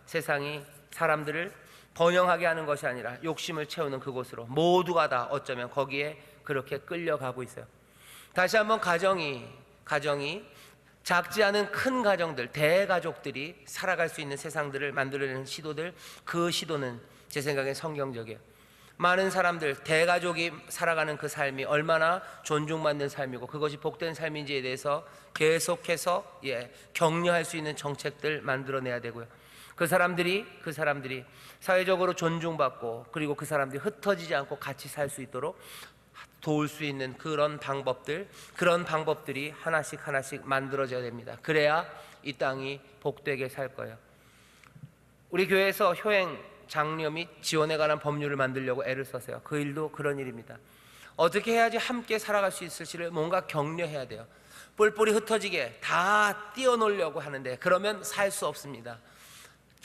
세상이 사람들을 번영하게 하는 것이 아니라 욕심을 채우는 그곳으로 모두가 다 어쩌면 거기에 그렇게 끌려가고 있어요. 다시 한번 가정이 작지 않은 큰 가정들, 대가족들이 살아갈 수 있는 세상들을 만들어내는 시도들, 그 시도는 제 생각엔 성경적이에요. 많은 사람들, 대가족이 살아가는 그 삶이 얼마나 존중받는 삶이고 그것이 복된 삶인지에 대해서 계속해서 격려할 수 있는 정책들 만들어내야 되고요. 그 사람들이 사회적으로 존중받고, 그리고 그 사람들이 흩어지지 않고 같이 살 수 있도록 도울 수 있는 그런 방법들이 하나씩 만들어져야 됩니다. 그래야 이 땅이 복되게 살 거예요. 우리 교회에서 효행, 장려 및 지원에 관한 법률을 만들려고 애를 썼어요. 그 일도 그런 일입니다. 어떻게 해야지 함께 살아갈 수 있을지를 뭔가 격려해야 돼요. 뿔뿔이 흩어지게 다 띄워놓으려고 하는데 그러면 살 수 없습니다.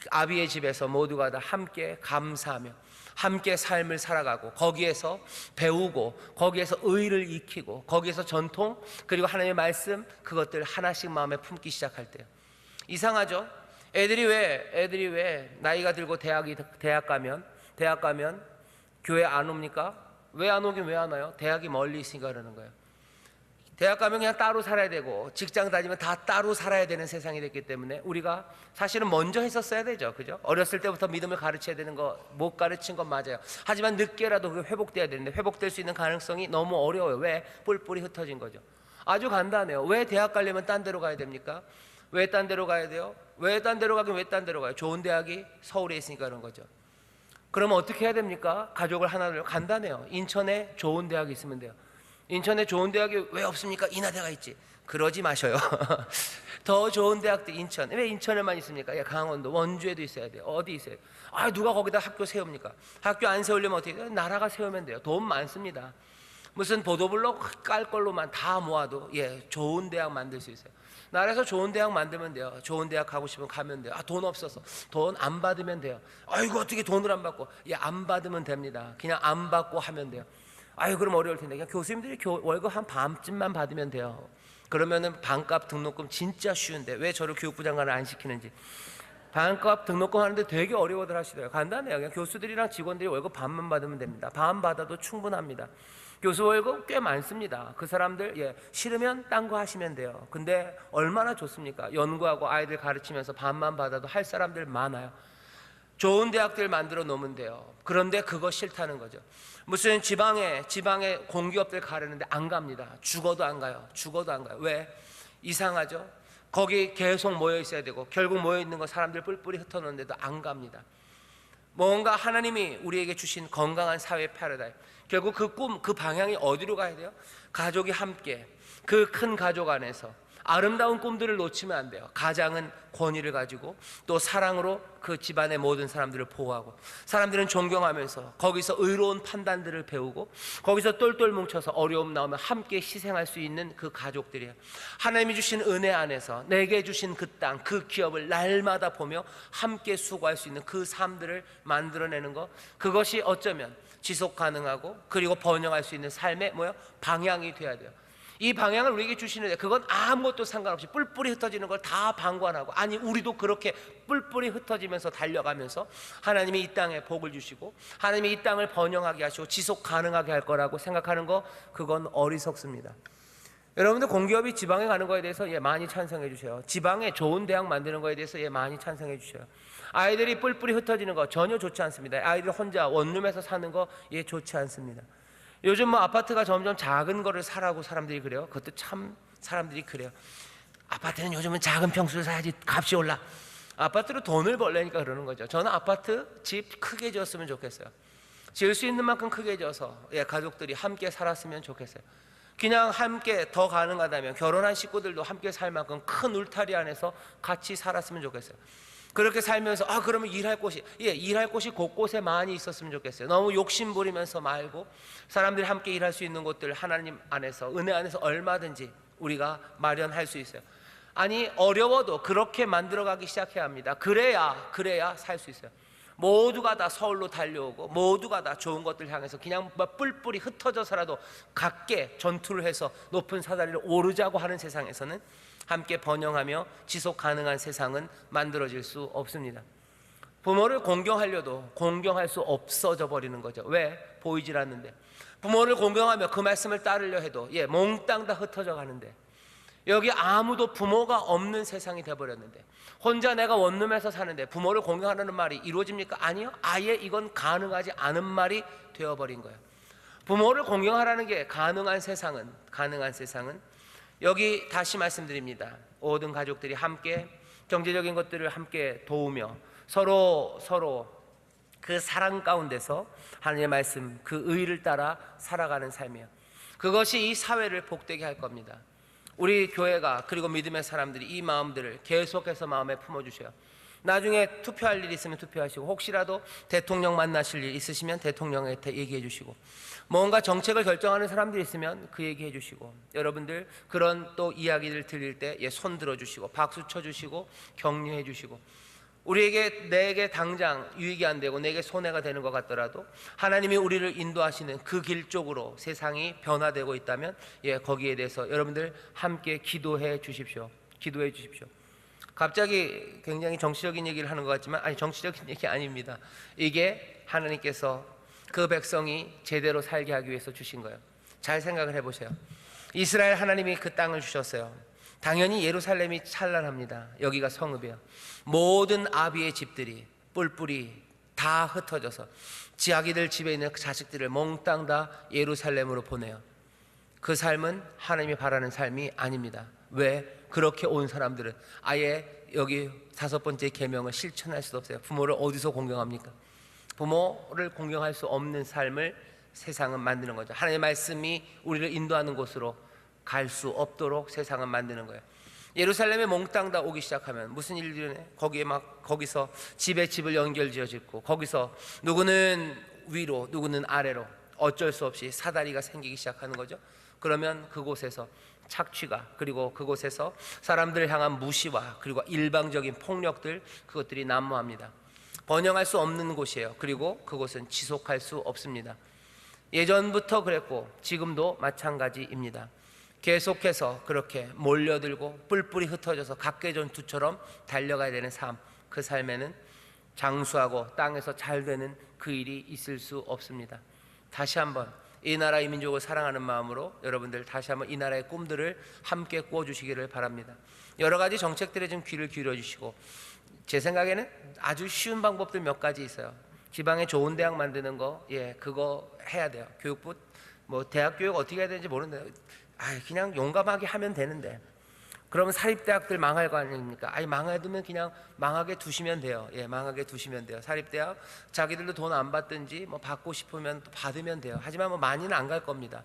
아비의 집에서 모두가 다 함께 감사하며 함께 삶을 살아가고, 거기에서 배우고, 거기에서 의를 익히고, 거기에서 전통, 그리고 하나님의 말씀, 그것들 하나씩 마음에 품기 시작할 때요. 이상하죠? 애들이 왜 나이가 들고 대학 가면 교회 안 옵니까? 왜 안 오긴 왜 안 와요? 대학이 멀리 있으니까 그러는 거예요. 대학 가면 그냥 따로 살아야 되고, 직장 다니면 다 따로 살아야 되는 세상이 됐기 때문에 우리가 사실은 먼저 했었어야 되죠. 그죠? 어렸을 때부터 믿음을 가르쳐야 되는 거 못 가르친 건 맞아요. 하지만 늦게라도 그게 회복돼야 되는데 회복될 수 있는 가능성이 너무 어려워요. 왜? 뿔뿔이 흩어진 거죠. 아주 간단해요. 왜 대학 가려면 딴 데로 가야 됩니까? 왜 딴 데로 가야 돼요? 왜 딴 데로 가긴 왜 딴 데로 가요? 좋은 대학이 서울에 있으니까 그런 거죠. 그러면 어떻게 해야 됩니까? 가족을 하나로, 간단해요. 인천에 좋은 대학이 있으면 돼요. 인천에 좋은 대학이 왜 없습니까? 인하대가 있지. 그러지 마셔요. 더 좋은 대학들 인천. 왜 인천에만 있습니까? 강원도, 원주에도 있어야 돼요. 어디 있어요? 누가 거기다 학교 세웁니까? 학교 안 세우려면 어떻게 돼요? 나라가 세우면 돼요. 돈 많습니다. 무슨 보도블록 깔 걸로만 다 모아도 좋은 대학 만들 수 있어요. 나라에서 좋은 대학 만들면 돼요. 좋은 대학 가고 싶으면 가면 돼요. 돈 없어서 돈 안 받으면 돼요. 아이고 어떻게 돈을 안 받고? 안 받으면 됩니다. 그냥 안 받고 하면 돼요. 그럼 어려울 텐데 그냥 교수님들이 월급 한 반쯤만 받으면 돼요. 그러면은 반값 등록금 진짜 쉬운데 왜 저를 교육부 장관을 안 시키는지. 반값 등록금 하는데 되게 어려워들 하시더라고요. 간단해요. 그냥 교수들이랑 직원들이 월급 반만 받으면 됩니다. 반 받아도 충분합니다. 교수 월급 꽤 많습니다. 그 사람들 싫으면 딴 거 하시면 돼요. 근데 얼마나 좋습니까? 연구하고 아이들 가르치면서 반만 받아도 할 사람들 많아요. 좋은 대학들 만들어 놓으면 돼요. 그런데 그거 싫다는 거죠. 무슨 지방에 공기업들 가려는데 안 갑니다. 죽어도 안 가요. 왜? 이상하죠? 거기 계속 모여 있어야 되고 결국 모여 있는 거 사람들 뿔뿔이 흩어놓는데도 안 갑니다. 뭔가 하나님이 우리에게 주신 건강한 사회 패러다임, 결국 그 꿈, 그 방향이 어디로 가야 돼요? 가족이 함께 그 큰 가족 안에서 아름다운 꿈들을 놓치면 안 돼요. 가장은 권위를 가지고 또 사랑으로 그 집안의 모든 사람들을 보호하고, 사람들은 존경하면서 거기서 의로운 판단들을 배우고, 거기서 똘똘 뭉쳐서 어려움 나오면 함께 희생할 수 있는 그 가족들이에요. 하나님이 주신 은혜 안에서 내게 주신 그 땅, 그 기업을 날마다 보며 함께 수고할 수 있는 그 삶들을 만들어내는 것, 그것이 어쩌면 지속 가능하고 그리고 번영할 수 있는 삶의 방향이 돼야 돼요. 이 방향을 우리에게 주시는데, 그건 아무것도 상관없이 뿔뿔이 흩어지는 걸 다 방관하고, 아니 우리도 그렇게 뿔뿔이 흩어지면서 달려가면서 하나님이 이 땅에 복을 주시고 하나님이 이 땅을 번영하게 하시고 지속 가능하게 할 거라고 생각하는 거, 그건 어리석습니다. 여러분들 공기업이 지방에 가는 거에 대해서 많이 찬성해 주세요. 지방에 좋은 대학 만드는 거에 대해서 많이 찬성해 주세요. 아이들이 뿔뿔이 흩어지는 거 전혀 좋지 않습니다. 아이들 혼자 원룸에서 사는 거 좋지 않습니다. 요즘 아파트가 점점 작은 거를 사라고 사람들이 그래요. 그것도 참 사람들이 그래요. 아파트는 요즘은 작은 평수를 사야지 값이 올라. 아파트로 돈을 벌려니까 그러는 거죠. 저는 아파트 집 크게 지었으면 좋겠어요. 지을 수 있는 만큼 크게 지어서 가족들이 함께 살았으면 좋겠어요. 그냥 함께 더 가능하다면 결혼한 식구들도 함께 살 만큼 큰 울타리 안에서 같이 살았으면 좋겠어요. 그렇게 살면서 그러면 일할 곳이 곳곳에 많이 있었으면 좋겠어요. 너무 욕심 부리면서 말고 사람들이 함께 일할 수 있는 곳들 하나님 안에서, 은혜 안에서 얼마든지 우리가 마련할 수 있어요. 아니 어려워도 그렇게 만들어가기 시작해야 합니다. 그래야 살 수 있어요. 모두가 다 서울로 달려오고 모두가 다 좋은 것들 향해서 그냥 뿔뿔이 흩어져서라도 각계 전투를 해서 높은 사다리를 오르자고 하는 세상에서는 함께 번영하며 지속 가능한 세상은 만들어질 수 없습니다. 부모를 공경하려도 공경할 수 없어져 버리는 거죠. 왜? 보이질 않는데. 부모를 공경하며 그 말씀을 따르려 해도 몽땅 다 흩어져 가는데, 여기 아무도 부모가 없는 세상이 돼버렸는데, 혼자 내가 원룸에서 사는데 부모를 공경하라는 말이 이루어집니까? 아니요. 아예 이건 가능하지 않은 말이 되어버린 거예요. 부모를 공경하라는 게 가능한 세상은 여기 다시 말씀드립니다. 모든 가족들이 함께 경제적인 것들을 함께 도우며 서로 그 사랑 가운데서 하나님의 말씀, 그 의를 따라 살아가는 삶이에요. 그것이 이 사회를 복되게 할 겁니다. 우리 교회가 그리고 믿음의 사람들이 이 마음들을 계속해서 마음에 품어주셔요. 나중에 투표할 일 있으면 투표하시고, 혹시라도 대통령 만나실 일 있으시면 대통령한테 얘기해 주시고, 뭔가 정책을 결정하는 사람들이 있으면 그 얘기해 주시고, 여러분들 그런 또 이야기를 들릴 때 손 들어주시고 박수 쳐주시고 격려해 주시고, 내게 당장 유익이 안 되고 내게 손해가 되는 것 같더라도 하나님이 우리를 인도하시는 그 길 쪽으로 세상이 변화되고 있다면 거기에 대해서 여러분들 함께 기도해 주십시오. 갑자기 굉장히 정치적인 얘기를 하는 것 같지만 정치적인 얘기 아닙니다. 이게 하나님께서 그 백성이 제대로 살게 하기 위해서 주신 거예요. 잘 생각을 해보세요. 이스라엘 하나님이 그 땅을 주셨어요. 당연히 예루살렘이 찬란합니다. 여기가 성읍이에요. 모든 아비의 집들이 뿔뿔이 다 흩어져서 자기들 집에 있는 자식들을 몽땅 다 예루살렘으로 보내요. 그 삶은 하나님이 바라는 삶이 아닙니다. 왜? 그렇게 온 사람들은 아예 여기 5번째 계명을 실천할 수 없어요. 부모를 어디서 공경합니까? 부모를 공경할 수 없는 삶을 세상은 만드는 거죠. 하나님의 말씀이 우리를 인도하는 곳으로 갈 수 없도록 세상은 만드는 거예요. 예루살렘에 몽땅 다 오기 시작하면 무슨 일들이 거기서 집에 집을 연결지어 짓고, 거기서 누구는 위로 누구는 아래로 어쩔 수 없이 사다리가 생기기 시작하는 거죠. 그러면 그곳에서 착취가, 그리고 그곳에서 사람들을 향한 무시와 그리고 일방적인 폭력들, 그것들이 난무합니다. 번영할 수 없는 곳이에요. 그리고 그곳은 지속할 수 없습니다. 예전부터 그랬고 지금도 마찬가지입니다. 계속해서 그렇게 몰려들고 뿔뿔이 흩어져서 각계전투처럼 달려가야 되는 삶, 그 삶에는 장수하고 땅에서 잘 되는 그 일이 있을 수 없습니다. 다시 한번 이 나라 이 민족을 사랑하는 마음으로 여러분들 다시 한번 이 나라의 꿈들을 함께 꾸어주시기를 바랍니다. 여러 가지 정책들에 좀 귀를 기울여 주시고, 제 생각에는 아주 쉬운 방법들 몇 가지 있어요. 지방에 좋은 대학 만드는 거, 그거 해야 돼요. 교육부 대학 교육 어떻게 해야 되는지 모르는데 그냥 용감하게 하면 되는데, 그러면 사립대학들 망할 거 아닙니까? 망해두면 그냥 망하게 두시면 돼요. 망하게 두시면 돼요. 사립대학 자기들도 돈 안 받든지 받고 싶으면 또 받으면 돼요. 하지만 많이는 안 갈 겁니다.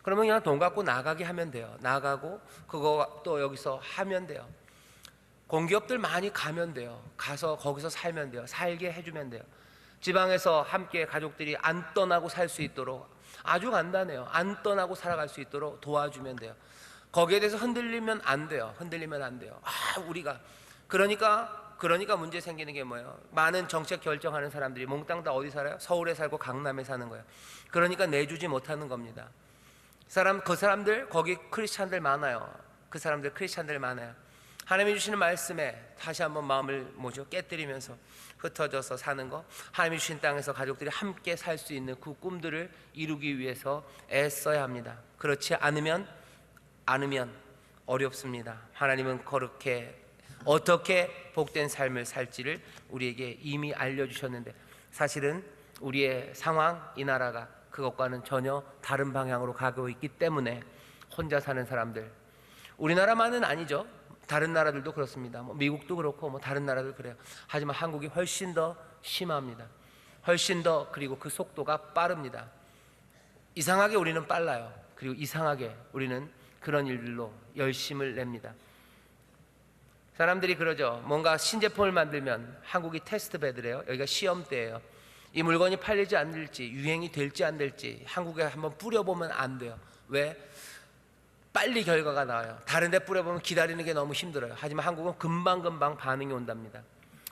그러면 그냥 돈 갖고 나가게 하면 돼요. 나가고 그거 또 여기서 하면 돼요. 공기업들 많이 가면 돼요. 가서 거기서 살면 돼요. 살게 해주면 돼요. 지방에서 함께 가족들이 안 떠나고 살 수 있도록, 아주 간단해요. 안 떠나고 살아갈 수 있도록 도와주면 돼요. 거기에 대해서 흔들리면 안 돼요. 흔들리면 안 돼요. 우리가 그러니까 문제 생기는 게 뭐예요? 많은 정책 결정하는 사람들이 몽땅 다 어디 살아요? 서울에 살고 강남에 사는 거예요. 그러니까 내주지 못하는 겁니다. 그 사람들 거기 크리스찬들 많아요. 그 사람들 크리스찬들 많아요. 하나님이 주시는 말씀에 다시 한번 마음을 깨뜨리면서 흩어져서 사는 거, 하나님이 주신 땅에서 가족들이 함께 살 수 있는 그 꿈들을 이루기 위해서 애써야 합니다. 그렇지 않으면 어렵습니다. 하나님은 그렇게 어떻게 복된 삶을 살지를 우리에게 이미 알려주셨는데, 사실은 우리의 상황, 이 나라가 그것과는 전혀 다른 방향으로 가고 있기 때문에 혼자 사는 사람들, 우리나라만은 아니죠. 다른 나라들도 그렇습니다. 미국도 그렇고 다른 나라도 그래요. 하지만 한국이 훨씬 더 심합니다. 훨씬 더, 그리고 그 속도가 빠릅니다. 이상하게 우리는 빨라요. 그리고 이상하게 우리는 그런 일들로 열심을 냅니다. 사람들이 그러죠. 뭔가 신제품을 만들면 한국이 테스트베드래요. 여기가 시험대예요. 이 물건이 팔리지 않을지, 유행이 될지 안 될지 한국에 한번 뿌려보면 안 돼요. 왜? 빨리 결과가 나와요. 다른 데 뿌려보면 기다리는 게 너무 힘들어요. 하지만 한국은 금방금방 반응이 온답니다.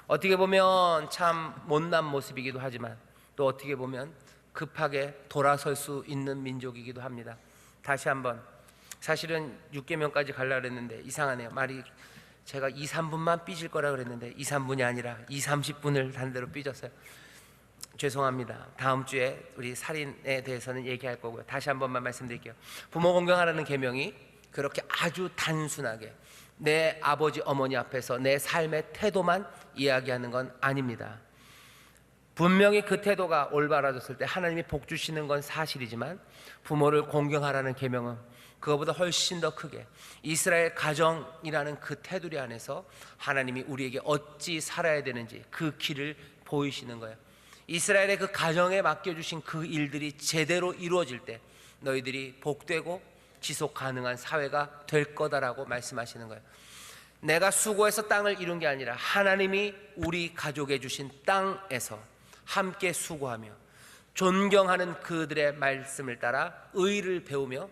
어떻게 보면 참 못난 모습이기도 하지만, 또 어떻게 보면 급하게 돌아설 수 있는 민족이기도 합니다. 다시 한번, 사실은 6계명까지 가려고 했는데 이상하네요. 말이 제가 2, 3분만 삐질 거라 그랬는데 2, 3분이 아니라 2, 30분을 단대로 삐졌어요. 죄송합니다. 다음 주에 우리 살인에 대해서는 얘기할 거고요. 다시 한 번만 말씀드릴게요. 부모 공경하라는 계명이 그렇게 아주 단순하게 내 아버지 어머니 앞에서 내 삶의 태도만 이야기하는 건 아닙니다. 분명히 그 태도가 올바라졌을 때 하나님이 복 주시는 건 사실이지만, 부모를 공경하라는 계명은 그거보다 훨씬 더 크게 이스라엘 가정이라는 그 테두리 안에서 하나님이 우리에게 어찌 살아야 되는지 그 길을 보이시는 거예요. 이스라엘의 그 가정에 맡겨주신 그 일들이 제대로 이루어질 때 너희들이 복되고 지속 가능한 사회가 될 거다라고 말씀하시는 거예요. 내가 수고해서 땅을 이룬 게 아니라 하나님이 우리 가족에 주신 땅에서 함께 수고하며 존경하는 그들의 말씀을 따라 의를 배우며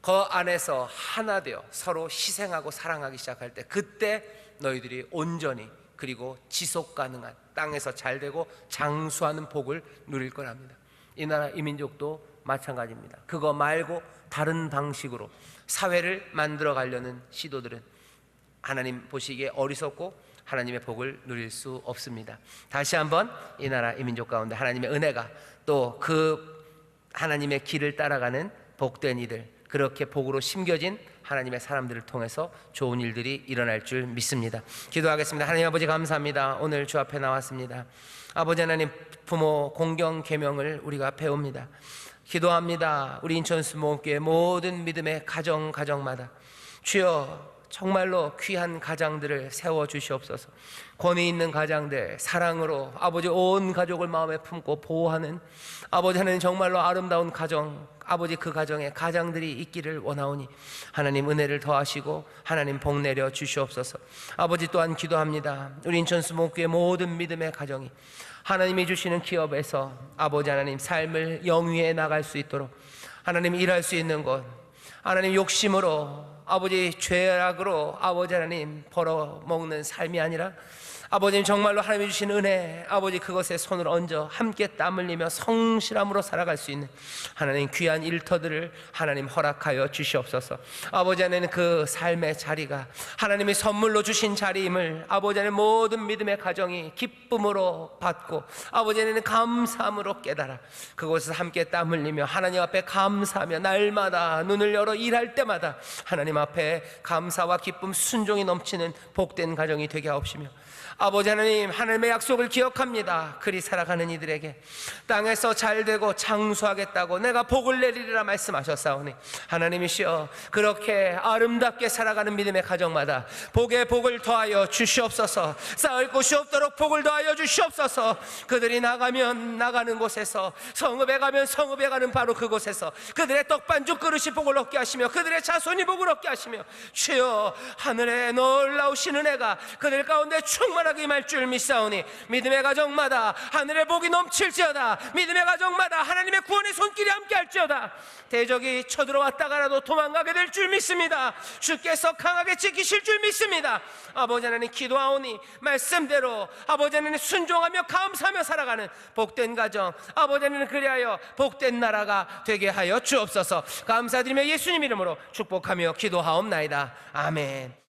그 안에서 하나 되어 서로 희생하고 사랑하기 시작할 때, 그때 너희들이 온전히 그리고 지속 가능한 땅에서 잘되고 장수하는 복을 누릴 거랍니다. 이 나라 이 민족도 마찬가지입니다. 그거 말고 다른 방식으로 사회를 만들어 가려는 시도들은 하나님 보시기에 어리석고 하나님의 복을 누릴 수 없습니다. 다시 한번 이 나라 이 민족 가운데 하나님의 은혜가, 또 그 하나님의 길을 따라가는 복된 이들, 그렇게 복으로 심겨진 하나님의 사람들을 통해서 좋은 일들이 일어날 줄 믿습니다. 기도하겠습니다. 하나님 아버지, 감사합니다. 오늘 주 앞에 나왔습니다. 아버지 하나님, 부모 공경 계명을 우리가 배웁니다. 기도합니다. 우리 인천수목교회 모든 믿음의 가정마다 주여 정말로 귀한 가장들을 세워주시옵소서. 권위 있는 가장들, 사랑으로 아버지 온 가족을 마음에 품고 보호하는 아버지 하나님, 정말로 아름다운 가정, 아버지 그 가정에 가장들이 있기를 원하오니 하나님 은혜를 더하시고 하나님 복 내려 주시옵소서. 아버지 또한 기도합니다. 우리 인천수목교회 모든 믿음의 가정이 하나님이 주시는 기업에서 아버지 하나님 삶을 영위해 나갈 수 있도록, 하나님 일할 수 있는 것, 하나님 욕심으로 아버지 죄악으로 아버지 하나님 벌어먹는 삶이 아니라 아버지님 정말로 하나님이 주신 은혜, 아버지 그것에 손을 얹어 함께 땀 흘리며 성실함으로 살아갈 수 있는 하나님 귀한 일터들을 하나님 허락하여 주시옵소서. 아버지 하나님 그 삶의 자리가 하나님이 선물로 주신 자리임을 아버지 하나님 모든 믿음의 가정이 기쁨으로 받고 아버지 하나님 감사함으로 깨달아 그곳에서 함께 땀 흘리며 하나님 앞에 감사하며 날마다 눈을 열어 일할 때마다 하나님 앞에 감사와 기쁨 순종이 넘치는 복된 가정이 되게 하옵시며, 아버지 하나님, 하나님의 약속을 기억합니다. 그리 살아가는 이들에게 땅에서 잘되고 장수하겠다고 내가 복을 내리리라 말씀하셨사오니 하나님이시여, 그렇게 아름답게 살아가는 믿음의 가정마다 복에 복을 더하여 주시옵소서. 쌓을 곳이 없도록 복을 더하여 주시옵소서. 그들이 나가면 나가는 곳에서, 성읍에 가면 성읍에 가는 바로 그곳에서 그들의 떡반죽 그릇이 복을 얻게 하시며 그들의 자손이 복을 얻게 하시며, 주여 하늘에 놀라우신 은혜가 그들 가운데 충만하게 임할 줄 믿사오니 믿음의 가정마다 하늘의 복이 넘칠지어다. 믿음의 가정마다 하나님의 구원의 손길이 함께할지어다. 대적이 쳐들어왔다가라도 도망가게 될 줄 믿습니다. 주께서 강하게 지키실 줄 믿습니다. 아버지 하나님, 기도하오니 말씀대로 아버지 하나님 순종하며 감사하며 살아가는 복된 가정, 아버지 하나님 그리하여 복된 나라가 되게 하여 주옵소서. 감사드리며 예수님 이름으로 축복하며 기도하옵나이다. 아멘.